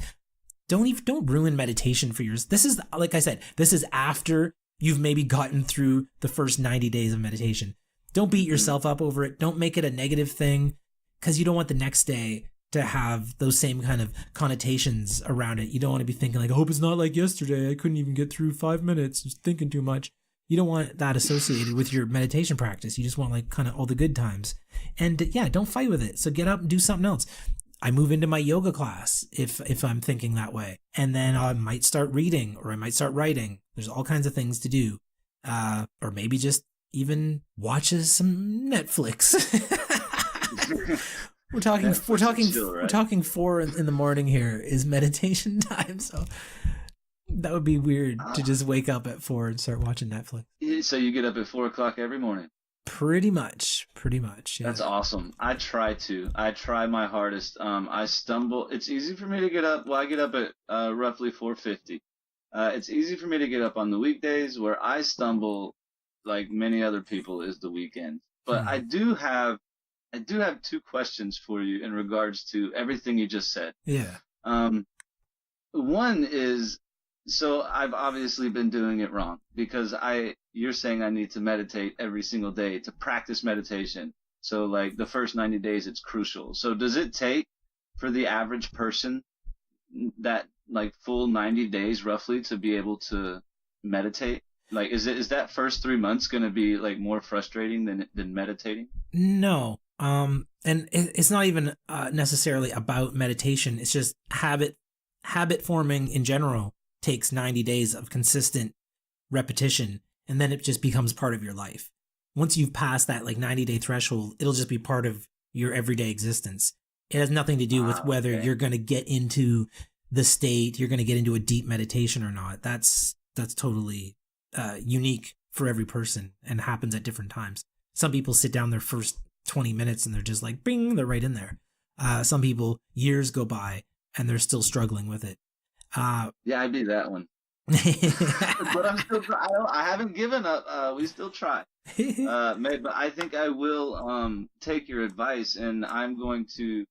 don't ruin meditation for yours. This is, like I said, this is after you've maybe gotten through the first 90 days of meditation. Don't beat yourself up over it. Don't make it a negative thing, because you don't want the next day to have those same kind of connotations around it. You don't want to be thinking like, I hope it's not like yesterday. I couldn't even get through 5 minutes just thinking too much. You don't want that associated with your meditation practice. You just want like kind of all the good times. And yeah, don't fight with it. So get up and do something else. I move into my yoga class if I'm thinking that way. And then I might start reading, or I might start writing. There's all kinds of things to do. Or maybe just even watches some Netflix. We're talking 4 in the morning here is meditation time. So that would be weird to just wake up at 4 and start watching Netflix. So you get up at 4:00 every morning? Pretty much. Yeah. That's awesome. I try my hardest. I stumble. It's easy for me to get up. Well, I get up at roughly 4:50. It's easy for me to get up on the weekdays. Where I stumble, like many other people, is the weekend. But I do have 2 questions for you in regards to everything you just said. Yeah. One is, so I've obviously been doing it wrong, because you're saying I need to meditate every single day to practice meditation. So like the first 90 days, it's crucial. So does it take for the average person that like full 90 days roughly to be able to meditate? Like, is that first 3 months going to be like more frustrating than meditating? No. And it's not even necessarily about meditation. It's just habit forming in general takes 90 days of consistent repetition, and then it just becomes part of your life. Once you've passed that like 90-day threshold, it'll just be part of your everyday existence. It has nothing to do with whether you're going to get into the state, you're going to get into a deep meditation or not. That's totally unique for every person and happens at different times. Some people sit down their first 20 minutes and they're just like, bing, they're right in there. Some people, years go by and they're still struggling with it. Yeah, I'd be that one. But I'm still. I haven't given up. We still try. But I think I will take your advice, and I'm going to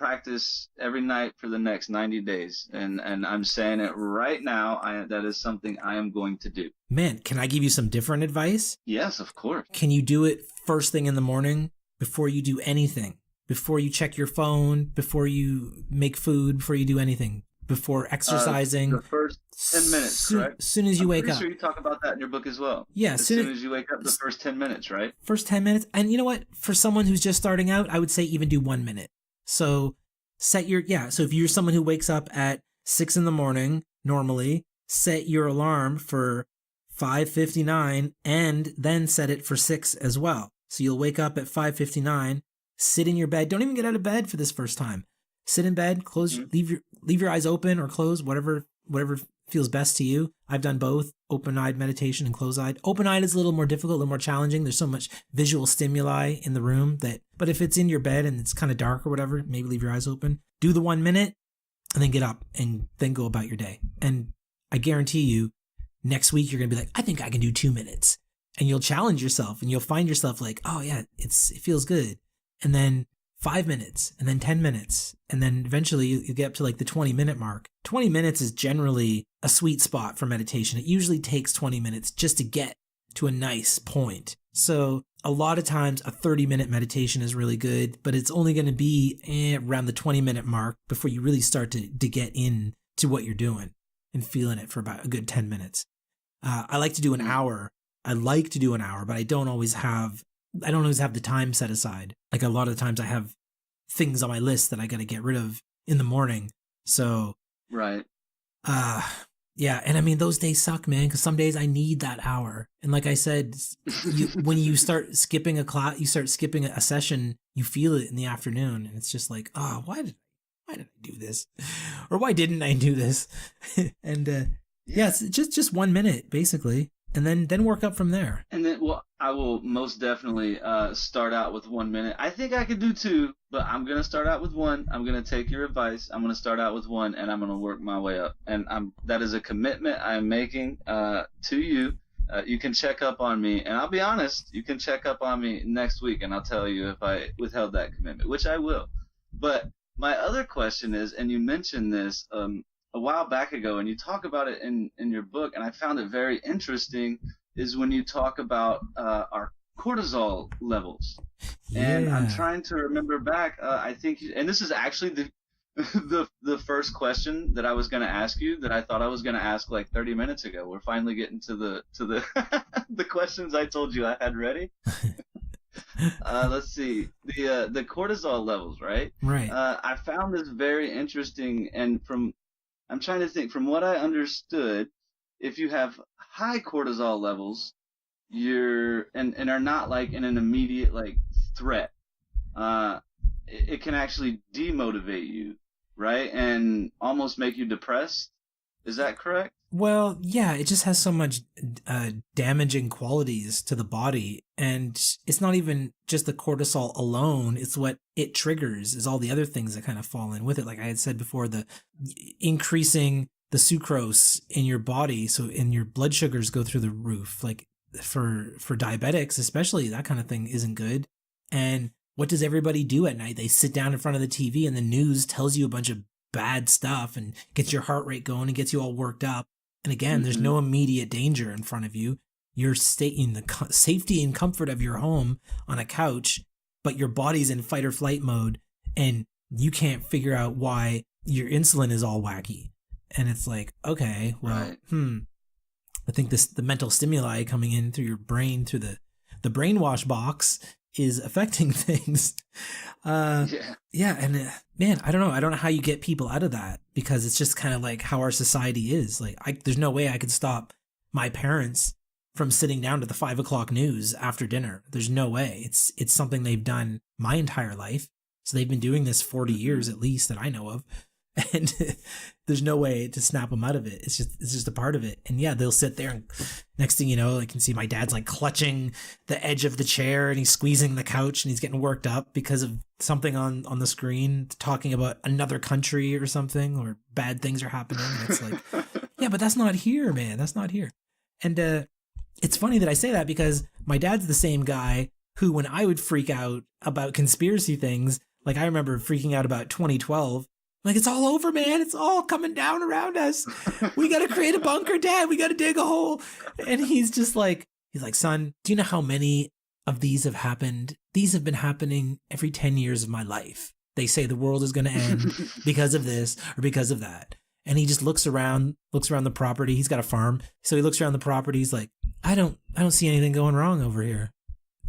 practice every night for the next 90 days. And I'm saying it right now. That is something I am going to do. Man, can I give you some different advice? Yes, of course. Can you do it first thing in the morning before you do anything? Before you check your phone, before you make food, before you do anything, before exercising? The first 10 minutes, correct? As soon as you wake up. I'm pretty sure you talk about that in your book as well. Yeah. As soon as you wake up, the first 10 minutes, right? First 10 minutes. And you know what? For someone who's just starting out, I would say even do 1 minute. So so if you're someone who wakes up at 6 a.m, normally, set your alarm for 5:59 and then set it for 6 as well. So you'll wake up at 5:59, sit in your bed. Don't even get out of bed for this first time. Sit in bed, leave your eyes open or closed, whatever feels best to you. I've done both, open-eyed meditation and closed-eyed. Open-eyed is a little more difficult, a little more challenging. There's so much visual stimuli in the room but if it's in your bed and it's kind of dark or whatever, maybe leave your eyes open. Do the 1 minute and then get up and then go about your day. And I guarantee you, next week you're going to be like, I think I can do 2 minutes. And you'll challenge yourself and you'll find yourself like, oh yeah, it feels good. And then 5 minutes and then 10 minutes. And then eventually you get up to like the 20-minute mark. 20 minutes is generally a sweet spot for meditation. It usually takes 20 minutes just to get to a nice point. So a lot of times a 30-minute meditation is really good, but it's only going to be around the 20-minute mark before you really start to get in to what you're doing and feeling it for about a good 10 minutes. I like to do an hour. But I don't always have the time set aside. Like a lot of the times I have things on my list that I got to get rid of in the morning. So, right. Yeah. And I mean, those days suck, man, because some days I need that hour. And like I said, when you start skipping a class, you start skipping a session, you feel it in the afternoon. And it's just like, oh, why did I do this? Or why didn't I do this? And, yeah, it's just 1 minute basically. And then work up from there. And then, well, I will most definitely start out with 1 minute. I think I could do 2, but I'm going to start out with 1. I'm going to take your advice. I'm going to start out with 1, and I'm going to work my way up. And that is a commitment I'm making to you. You can check up on me. And I'll be honest, you can check up on me next week, and I'll tell you if I withheld that commitment, which I will. But my other question is, and you mentioned this a while back ago, and you talk about it in your book, and I found it very interesting, is when you talk about our cortisol levels. Yeah. And I'm trying to remember back, I think, and this is actually the first question that I was going to ask you that I thought I was going to ask like 30 minutes ago. We're finally getting to the the questions I told you I had ready. Let's see, the cortisol levels, right? Right. I found this very interesting, and I'm trying to think, from what I understood, if you have high cortisol levels, and are not like in an immediate like threat, it can actually demotivate you, right? And almost make you depressed. Is that correct? Well, yeah, it just has so much damaging qualities to the body. And it's not even just the cortisol alone. It's what it triggers is all the other things that kind of fall in with it. Like I had said before, the increasing the sucrose in your body. So in your blood sugars go through the roof. Like for diabetics, especially, that kind of thing isn't good. And what does everybody do at night? They sit down in front of the TV and the news tells you a bunch of bad stuff and gets your heart rate going and gets you all worked up. And again, there's no immediate danger in front of you. You're in the safety and comfort of your home on a couch, but your body's in fight or flight mode and you can't figure out why your insulin is all wacky. And it's like, okay, well, right. I think the mental stimuli coming in through your brain, through the brainwash box is affecting things. Yeah. And man, I don't know how you get people out of that, because it's just kind of like how our society is. Like, there's no way I could stop my parents from sitting down to the 5 o'clock news after dinner. There's no way. It's something they've done my entire life. So they've been doing this 40 years at least that I know of. And there's no way to snap them out of it. It's just a part of it. And yeah, they'll sit there and next thing you know, I can see my dad's like clutching the edge of the chair and he's squeezing the couch and he's getting worked up because of something on the screen talking about another country or something, or bad things are happening. And it's like, yeah, but that's not here, man. That's not here. And it's funny that I say that because my dad's the same guy who, when I would freak out about conspiracy things, Like I remember freaking out about 2012. Like, it's all over, man. It's all coming down around us. We got to create a bunker, Dad. We got to dig a hole. And he's like, son, do you know how many of these have happened? These have been happening every 10 years of my life. They say the world is going to end because of this or because of that. And he just looks around the property. He's got a farm. So he looks around the property. He's like, I don't see anything going wrong over here.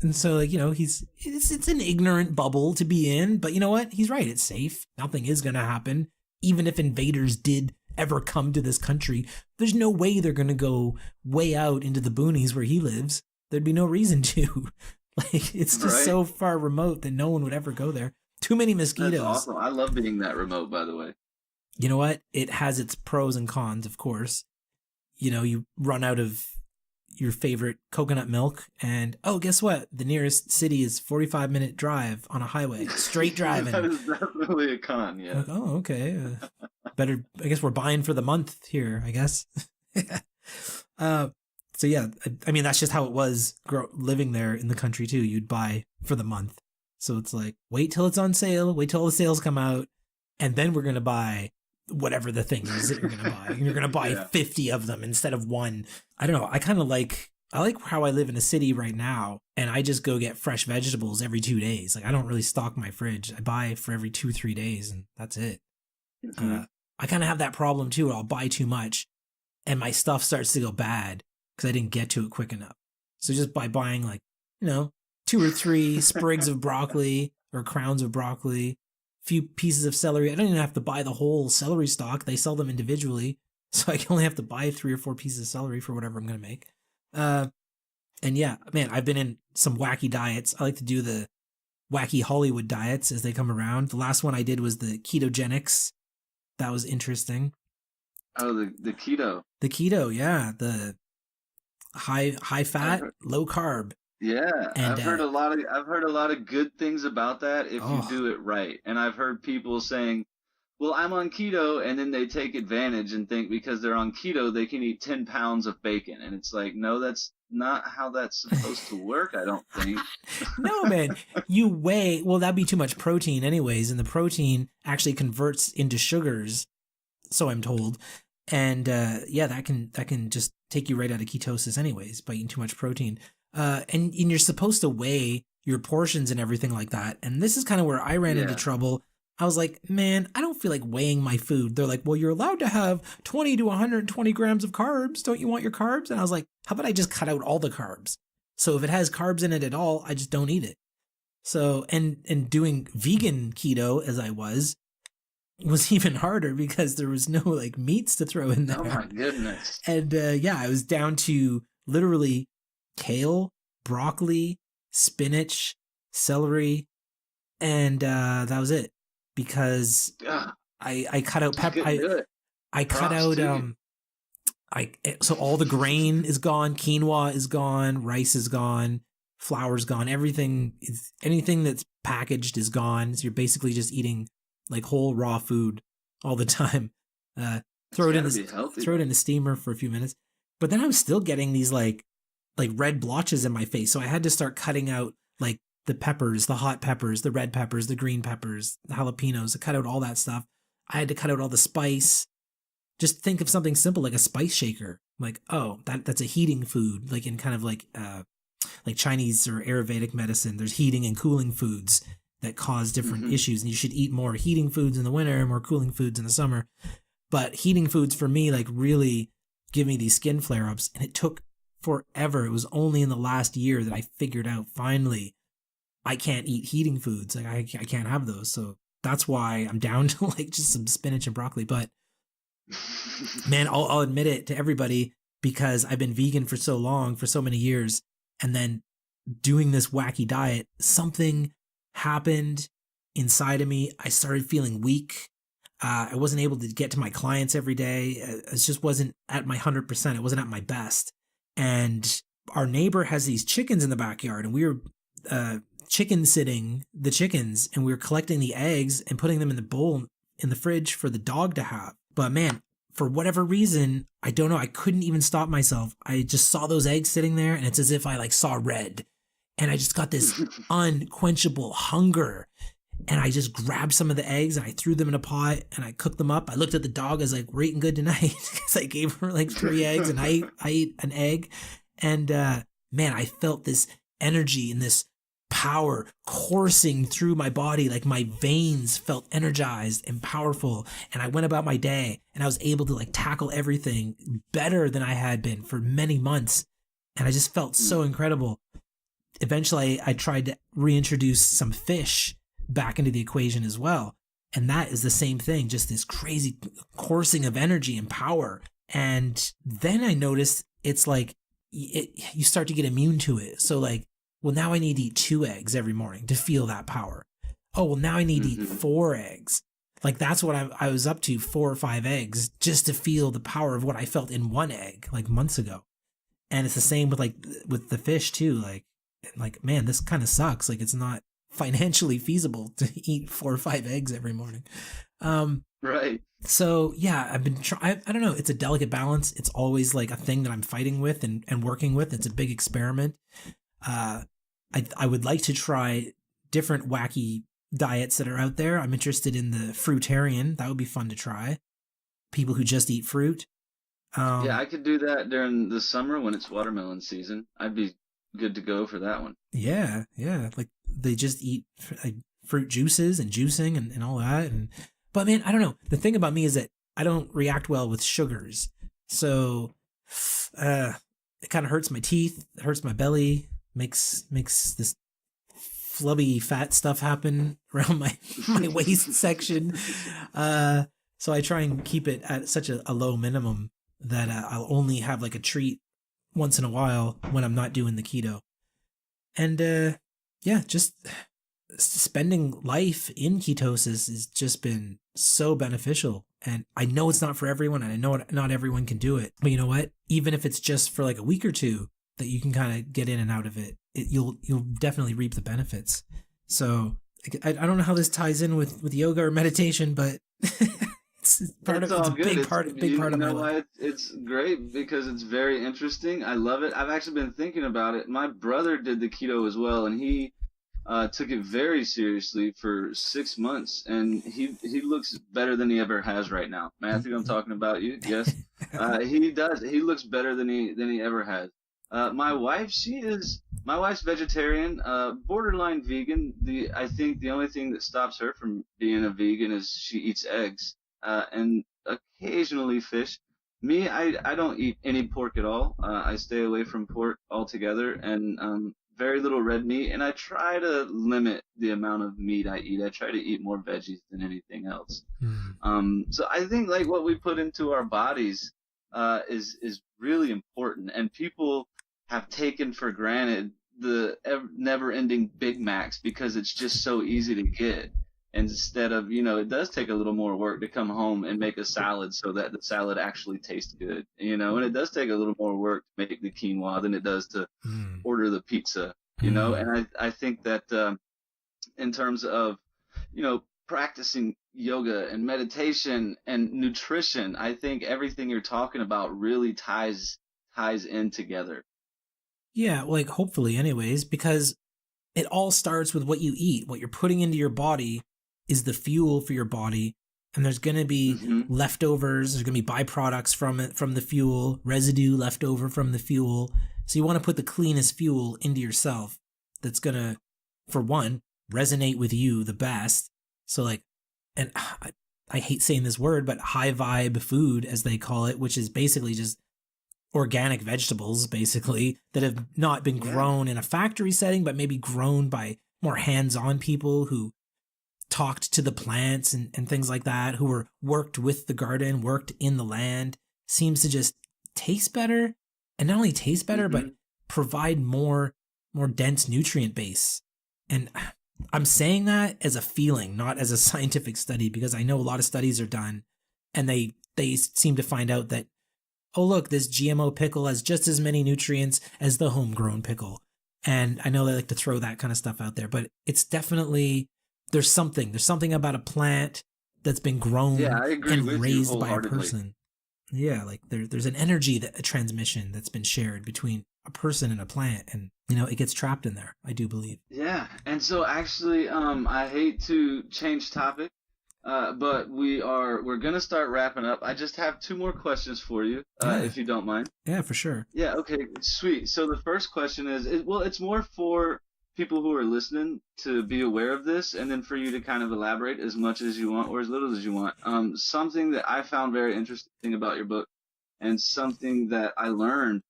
And so, like, you know, it's an ignorant bubble to be in, but you know what? He's right. It's safe. Nothing is going to happen. Even if invaders did ever come to this country, there's no way they're going to go way out into the boonies where he lives. There'd be no reason to. Like, it's just so far remote that no one would ever go there. Too many mosquitoes. That's awesome. I love being that remote, by the way. You know what? It has its pros and cons, of course. You know, you run out of your favorite coconut milk and guess what? The nearest city is 45-minute drive on a highway, straight driving. That is definitely a con, yeah. Like, oh, okay. Better, I guess we're buying for the month here, I guess. So yeah, I mean, that's just how it was living there in the country too. You'd buy for the month. So it's like, wait till it's on sale, wait till all the sales come out, and then we're going to buy whatever the thing is that you're going to buy. And you're going to buy 50 of them instead of one. I don't know. I like how I live in a city right now, and I just go get fresh vegetables every 2 days. Like, I don't really stock my fridge. I buy for every 2-3 days, and that's it. Mm-hmm. I kind of have that problem too. I'll buy too much, and my stuff starts to go bad because I didn't get to it quick enough. So just by buying, like, you know, 2 or 3 sprigs of broccoli or crowns of broccoli, few pieces of celery. I don't even have to buy the whole celery stalk. They sell them individually. So I can only have to buy 3 or 4 pieces of celery for whatever I'm going to make. And yeah, man, I've been in some wacky diets. I like to do the wacky Hollywood diets as they come around. The last one I did was the ketogenics. That was interesting. Oh, the keto. The keto, yeah. The high fat, low carb. Yeah, and I've heard a lot of good things about that if you do it right. And I've heard people saying, "Well, I'm on keto," and then they take advantage and think because they're on keto they can eat 10 pounds of bacon. And it's like, no, that's not how that's supposed to work, I don't think. No, man. Well, that'd be too much protein anyways, and the protein actually converts into sugars, so I'm told. And that can just take you right out of ketosis anyways by eating too much protein. And you're supposed to weigh your portions and everything like that. And this is kind of where I ran into trouble. I was like, man, I don't feel like weighing my food. They're like, well, you're allowed to have 20 to 120 grams of carbs. Don't you want your carbs? And I was like, how about I just cut out all the carbs? So if it has carbs in it at all, I just don't eat it. So, and doing vegan keto as I was even harder because there was no like meats to throw in there. Oh my goodness. And I was down to literally kale, broccoli, spinach, celery, and that was it. Because I cut out pepper. I cut out so all the grain is gone, quinoa is gone, rice is gone, flour's gone, anything that's packaged is gone. So you're basically just eating like whole raw food all the time. Throw it in the steamer for a few minutes. But then I was still getting these like red blotches in my face. So I had to start cutting out like the peppers, the hot peppers, the red peppers, the green peppers, the jalapenos. I cut out all that stuff. I had to cut out all the spice. Just think of something simple like a spice shaker. Like, oh, that's a heating food. Like in kind of like Chinese or Ayurvedic medicine, there's heating and cooling foods that cause different issues. And you should eat more heating foods in the winter and more cooling foods in the summer. But heating foods for me, like really give me these skin flare-ups. And it took forever. It was only in the last year that I figured out finally I can't eat heating foods. Like I can't have those. So that's why I'm down to like just some spinach and broccoli. But man, I'll admit it to everybody because I've been vegan for so long, for so many years. And then doing this wacky diet, something happened inside of me. I started feeling weak. I wasn't able to get to my clients every day. It just wasn't at my 100%. It wasn't at my best. And our neighbor has these chickens in the backyard, and we were chicken sitting the chickens, and we were collecting the eggs and putting them in the bowl in the fridge for the dog to have. But man, for whatever reason, I don't know, I couldn't even stop myself. I just saw those eggs sitting there, and it's as if I like saw red. And I just got this unquenchable hunger. And I just grabbed some of the eggs and I threw them in a pot and I cooked them up. I looked at the dog. I was like, we're eating good tonight, because I gave her like 3 eggs and I ate an egg. And man, I felt this energy and this power coursing through my body. Like my veins felt energized and powerful. And I went about my day and I was able to like tackle everything better than I had been for many months. And I just felt so incredible. Eventually, I tried to reintroduce some fish back into the equation as well. And that is the same thing, just this crazy coursing of energy and power. And then I noticed it's like you start to get immune to it. So like, well, now I need to eat 2 eggs every morning to feel that power. Oh, well, now I need to eat 4 eggs. Like that's what I was up to, 4 or 5 eggs, just to feel the power of what I felt in 1 egg like months ago. And it's the same with the fish too. Like, man, this kind of sucks. Like it's not financially feasible to eat 4 or 5 eggs every morning. Right. So yeah, I've been I don't know. It's a delicate balance. It's always like a thing that I'm fighting with and working with. It's a big experiment. I would like to try different wacky diets that are out there. I'm interested in the fruitarian. That would be fun to try. People who just eat fruit. Yeah, I could do that during the summer when it's watermelon season. I'd be good to go for that one. Yeah. Like they just eat like fruit juices and juicing and all that. But man, I don't know. The thing about me is that I don't react well with sugars. So it kind of hurts my teeth, it hurts my belly, makes this flubby fat stuff happen around my waist section. So I try and keep it at such a low minimum that I'll only have like a treat once in a while when I'm not doing the keto. And just spending life in ketosis has just been so beneficial. And I know it's not for everyone, and I know not everyone can do it. But you know what? Even if it's just for like a week or two that you can kind of get in and out of it, you'll definitely reap the benefits. So I don't know how this ties in with yoga or meditation, but it's a big part of my life. It's great because it's very interesting. I love it. I've actually been thinking about it. My brother did the keto as well, and he took it very seriously for 6 months, and he looks better than he ever has right now. Matthew, I'm talking about you. Yes, he does. He looks better than he ever has. My wife's vegetarian, borderline vegan. I think the only thing that stops her from being a vegan is she eats eggs, and occasionally fish. Me, I don't eat any pork at all. I stay away from pork altogether, and very little red meat, and I try to limit the amount of meat I eat. I try to eat more veggies than anything else. So I think like what we put into our bodies is really important, and people have taken for granted the never-ending Big Macs because it's just so easy to get. Instead of, it does take a little more work to come home and make a salad so that the salad actually tastes good, and it does take a little more work to make the quinoa than it does to order the pizza, and I think that in terms of, practicing yoga and meditation and nutrition, I think everything you're talking about really ties in together. Yeah, like hopefully anyways, because it all starts with what you eat. What you're putting into your body is the fuel for your body, and there's going to be leftovers, there's going to be byproducts from it, from the fuel, residue left over from the fuel. So you want to put the cleanest fuel into yourself that's going to, for one, resonate with you the best. So like, and I hate saying this word, but high vibe food, as they call it, which is basically just organic vegetables, basically, that have not been grown in a factory setting, but maybe grown by more hands-on people who talked to the plants and things like that, who were worked with the garden, worked in the land, seems to just taste better. And not only taste better, but provide more dense nutrient base. And I'm saying that as a feeling, not as a scientific study, because I know a lot of studies are done and they seem to find out that, oh, look, this GMO pickle has just as many nutrients as the homegrown pickle. And I know they like to throw that kind of stuff out there, but it's definitely, there's something about a plant that's been grown and raised by a person. Yeah, like there's an energy, a transmission that's been shared between a person and a plant, and you know, it gets trapped in there, I do believe. Yeah, and so actually, I hate to change topic, but we're gonna start wrapping up. I just have two more questions for you, Yeah. if you don't mind. Yeah, for sure. Yeah, okay, sweet. So the first question is, well, it's more for people who are listening to be aware of this, and then for you to kind of elaborate as much as you want or as little as you want. Something that I found very interesting about your book, and something that I learned,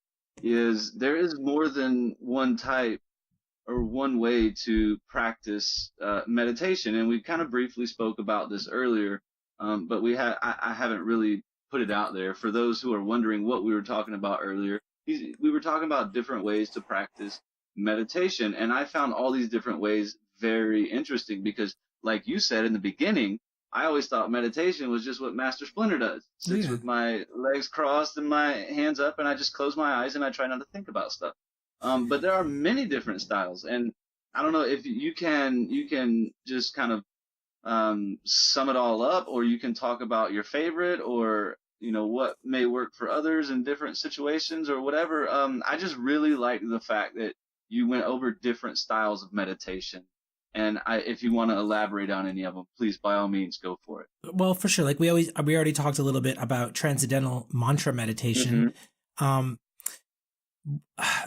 is there is more than one type or one way to practice meditation, and we kind of briefly spoke about this earlier, but I haven't really put it out there for those who are wondering what we were talking about earlier. We were talking about different ways to practice meditation, and I found all these different ways very interesting because, like you said in the beginning, I always thought meditation was just what Master Splinter does. Sits with my legs crossed and my hands up, and I just close my eyes and I try not to think about stuff. But there are many different styles, and I don't know if you can just kind of sum it all up, or you can talk about your favorite, or you know what may work for others in different situations or whatever. I just really like the fact that you went over different styles of meditation. And if you want to elaborate on any of them, please, by all means, go for it. Well, for sure. Like we already talked a little bit about transcendental mantra meditation. Mm-hmm.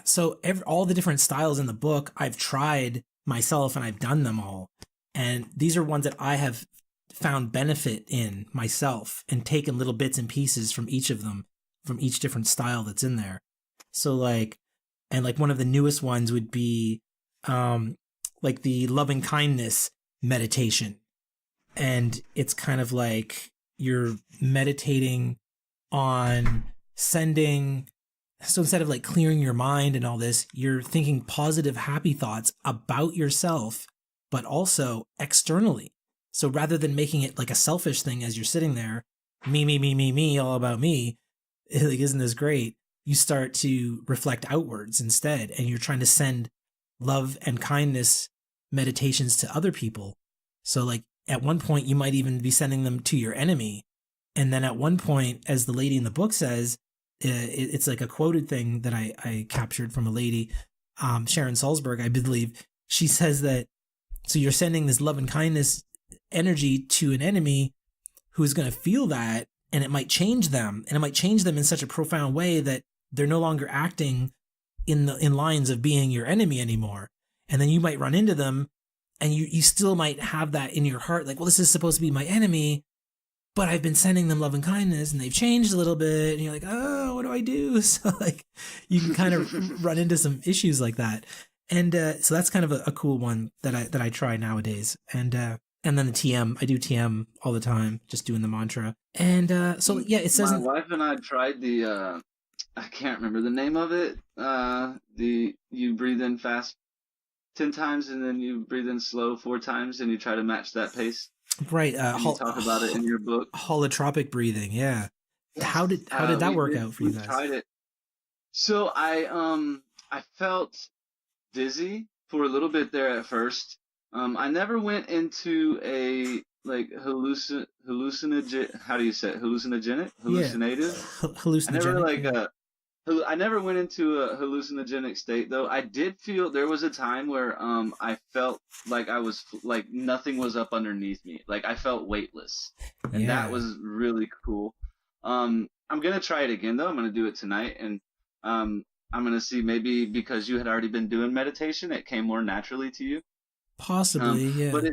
So all the different styles in the book, I've tried myself and I've done them all. And these are ones that I have found benefit in myself and taken little bits and pieces from each of them, from each different style that's in there. So like one of the newest ones would be, like the loving kindness meditation. And it's kind of like you're meditating on sending. So instead of like clearing your mind and all this, you're thinking positive, happy thoughts about yourself, but also externally. So rather than making it like a selfish thing as you're sitting there, me, all about me, like, isn't this great? You start to reflect outwards instead, and you're trying to send love and kindness meditations to other people. So like at one point, you might even be sending them to your enemy. And then at one point, as the lady in the book says, it's like a quoted thing that I captured from a lady, Sharon Salzberg, I believe. She says that, so you're sending this love and kindness energy to an enemy who's going to feel that, and it might change them. And it might change them in such a profound way that they're no longer acting in lines of being your enemy anymore. And then you might run into them, and you still might have that in your heart, like, well, this is supposed to be my enemy, but I've been sending them love and kindness, and they've changed a little bit, and you're like, oh, what do I do? So like, you can kind of run into some issues like that. And so that's kind of a cool one that I try nowadays. And then the TM, I do TM all the time, just doing the mantra. And so yeah, it says my wife and I tried the I can't remember the name of it. You breathe in fast 10 times and then you breathe in slow 4 times, and you try to match that pace. Right. You talk about it in your book. Holotropic breathing. Yeah. Yes. How did that work out for you guys? Tried it. So I felt dizzy for a little bit there at first. I never went into a like hallucinogen. How do you say it? Hallucinogenic? Hallucinative? Yeah. Hallucinogenic. I never went into a hallucinogenic state, though. I did feel there was a time where I felt like I was like nothing was up underneath me. Like I felt weightless, and that was really cool. I'm gonna try it again though. I'm gonna do it tonight, and I'm gonna see, maybe because you had already been doing meditation, it came more naturally to you. Possibly, yeah. But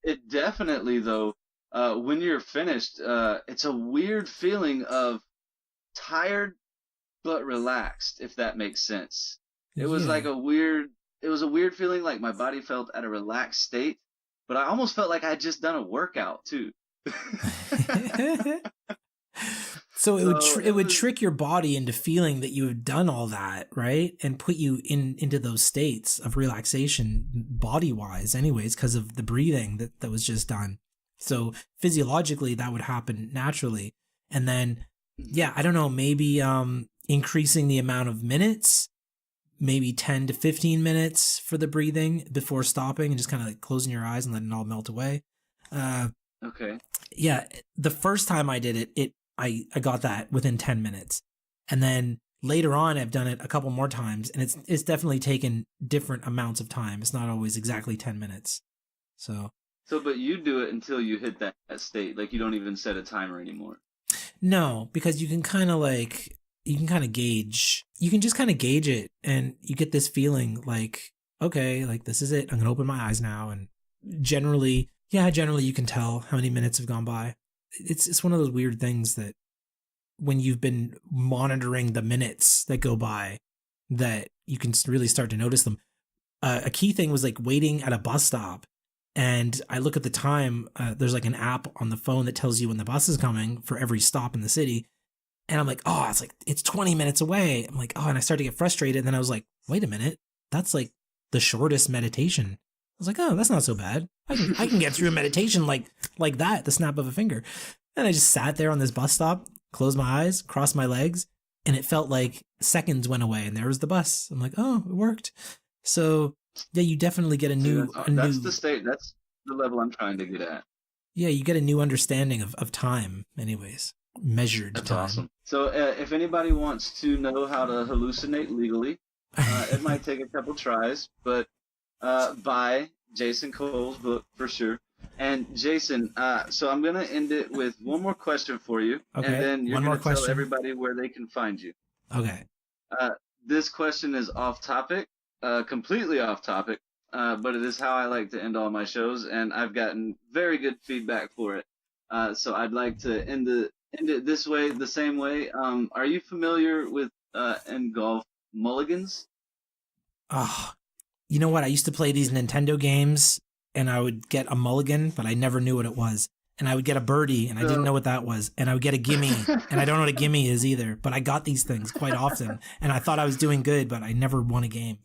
it definitely though, when you're finished, it's a weird feeling of tired but relaxed, if that makes sense. It was like a weird feeling, like my body felt at a relaxed state, but I almost felt like I'd just done a workout too. So it would trick your body into feeling that you have done all that, right? And put you into those states of relaxation body-wise anyways, because of the breathing that was just done. So physiologically that would happen naturally. And then, yeah, I don't know, maybe increasing the amount of minutes, maybe 10 to 15 minutes for the breathing before stopping and just kind of like closing your eyes and letting it all melt away. Okay. Yeah, the first time I did it, I got that within 10 minutes. And then later on, I've done it a couple more times, and it's definitely taken different amounts of time. It's not always exactly 10 minutes. So, but you do it until you hit that state. Like you don't even set a timer anymore. no, because you can kind of gauge, you can just kind of gauge it, and you get this feeling like, okay, like this is it. I'm going to open my eyes now. And generally you can tell how many minutes have gone by. It's one of those weird things that when you've been monitoring the minutes that go by, that you can really start to notice them. A key thing was like waiting at a bus stop. And I look at the time, there's like an app on the phone that tells you when the bus is coming for every stop in the city. And I'm like, oh, it's 20 minutes away. I'm like, oh, and I start to get frustrated. And then I was like, wait a minute, that's like the shortest meditation. I was like, oh, that's not so bad. I can get through a meditation like that, the snap of a finger. And I just sat there on this bus stop, closed my eyes, crossed my legs, and it felt like seconds went away, and there was the bus. I'm like, oh, it worked. So yeah, you definitely get That's the state. That's the level I'm trying to get at. Yeah, you get a new understanding of time, anyways, measured That's time. awesome. So if anybody wants to know how to hallucinate legally, it might take a couple tries, but buy Jason Cole's book for sure. And Jason, so I'm going to end it with one more question for you. Okay. And then you're going to tell question. everybody where they can find you. Okay. This question is off topic, completely off topic, but it is how I like to end all my shows, and I've gotten very good feedback for it. So I'd like to end it this way, the same way. Are you familiar with in golf mulligans? Oh, you know what? I used to play these Nintendo games, and I would get a mulligan, but I never knew what it was. And I would get a birdie, and I didn't know what that was. And I would get a gimme, and I don't know what a gimme is either. But I got these things quite often, and I thought I was doing good, but I never won a game.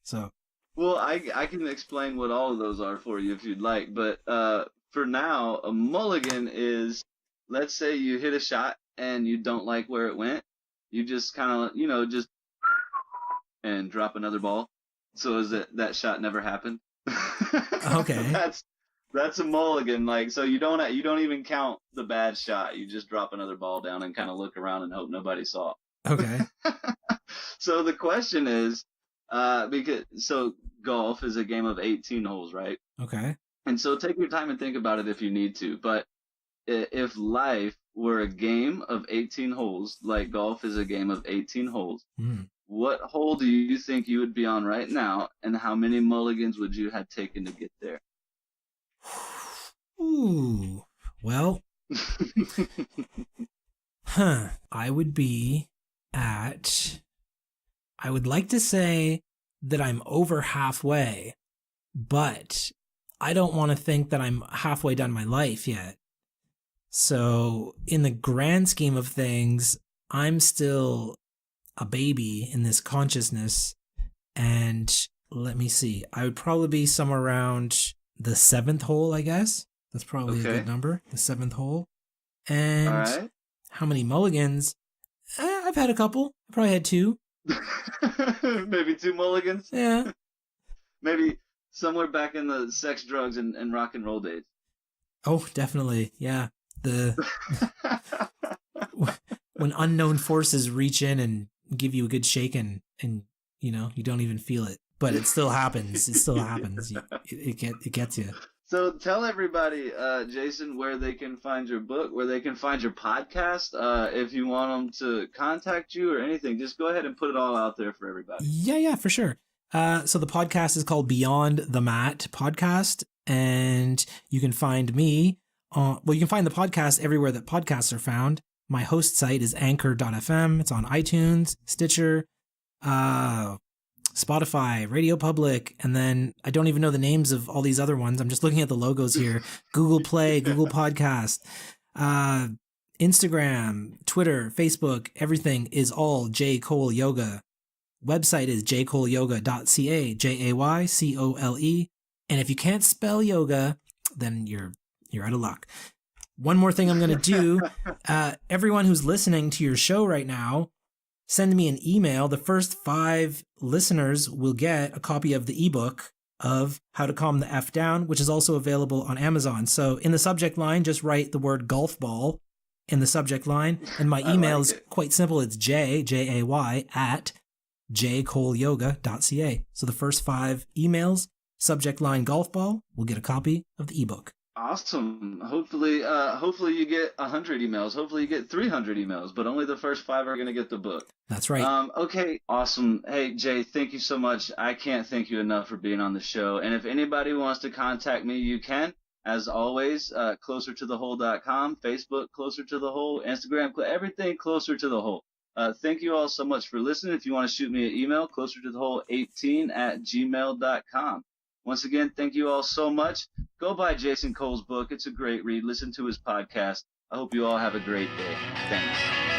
So, well, I can explain what all of those are for you if you'd like. But for now, a mulligan is, let's say you hit a shot and you don't like where it went. You just kind of, just and drop another ball. So is that shot never happened? Okay. That's a mulligan. Like, so you don't even count the bad shot. You just drop another ball down and kind of look around and hope nobody saw it. Okay. So the question is, so golf is a game of 18 holes, right? Okay. And so take your time and think about it if you need to. But if life were a game of 18 holes, like golf is a game of 18 holes, what hole do you think you would be on right now, and how many mulligans would you have taken to get there? Ooh. Well, I would be at, I would like to say that I'm over halfway, but I don't want to think that I'm halfway done my life yet. So in the grand scheme of things, I'm still a baby in this consciousness. And let me see, I would probably be somewhere around the 7th hole, I guess. That's probably a good number, the 7th hole. And all right. How many mulligans? I've had a couple. I probably had 2. Maybe 2 mulligans? Yeah. Maybe somewhere back in the sex, drugs, and rock and roll days. Oh, definitely. Yeah. When unknown forces reach in and give you a good shaking, and you don't even feel it, but it still happens. It still happens. It gets you. So tell everybody, Jason, where they can find your book, where they can find your podcast. If you want them to contact you or anything, just go ahead and put it all out there for everybody. Yeah, for sure. So the podcast is called Beyond the Mat Podcast, and you can find me you can find the podcast everywhere that podcasts are found. My host site is anchor.fm. It's on iTunes, Stitcher, Spotify, Radio Public, and then I don't even know the names of all these other ones. I'm just looking at the logos here. Google Play, Google Podcast, Instagram, Twitter, Facebook, everything is all J. Cole Yoga. Website is jcoleyoga.ca, JAYCOLE. And if you can't spell yoga, then you're out of luck. One more thing I'm going to do, everyone who's listening to your show right now, send me an email. The first 5 listeners will get a copy of the ebook of How to Calm the F Down, which is also available on Amazon. So in the subject line, just write the word golf ball, in the subject line. And my I email like is it. quite simple. It's J-A-Y, at jcoleyoga.ca. So the first 5 emails, subject line golf ball, will get a copy of the ebook. Awesome. Hopefully you get 100 emails. Hopefully you get 300 emails, but only the first 5 are going to get the book. That's right. Okay, awesome. Hey, Jay, thank you so much. I can't thank you enough for being on the show. And if anybody wants to contact me, you can. As always, closertothehole.com, Facebook, Closer to the Hole, Instagram, everything Closer to the Hole. Thank you all so much for listening. If you want to shoot me an email, closertothehole18@gmail.com. Once again, thank you all so much. Go buy Jason Cole's book. It's a great read. Listen to his podcast. I hope you all have a great day. Thanks.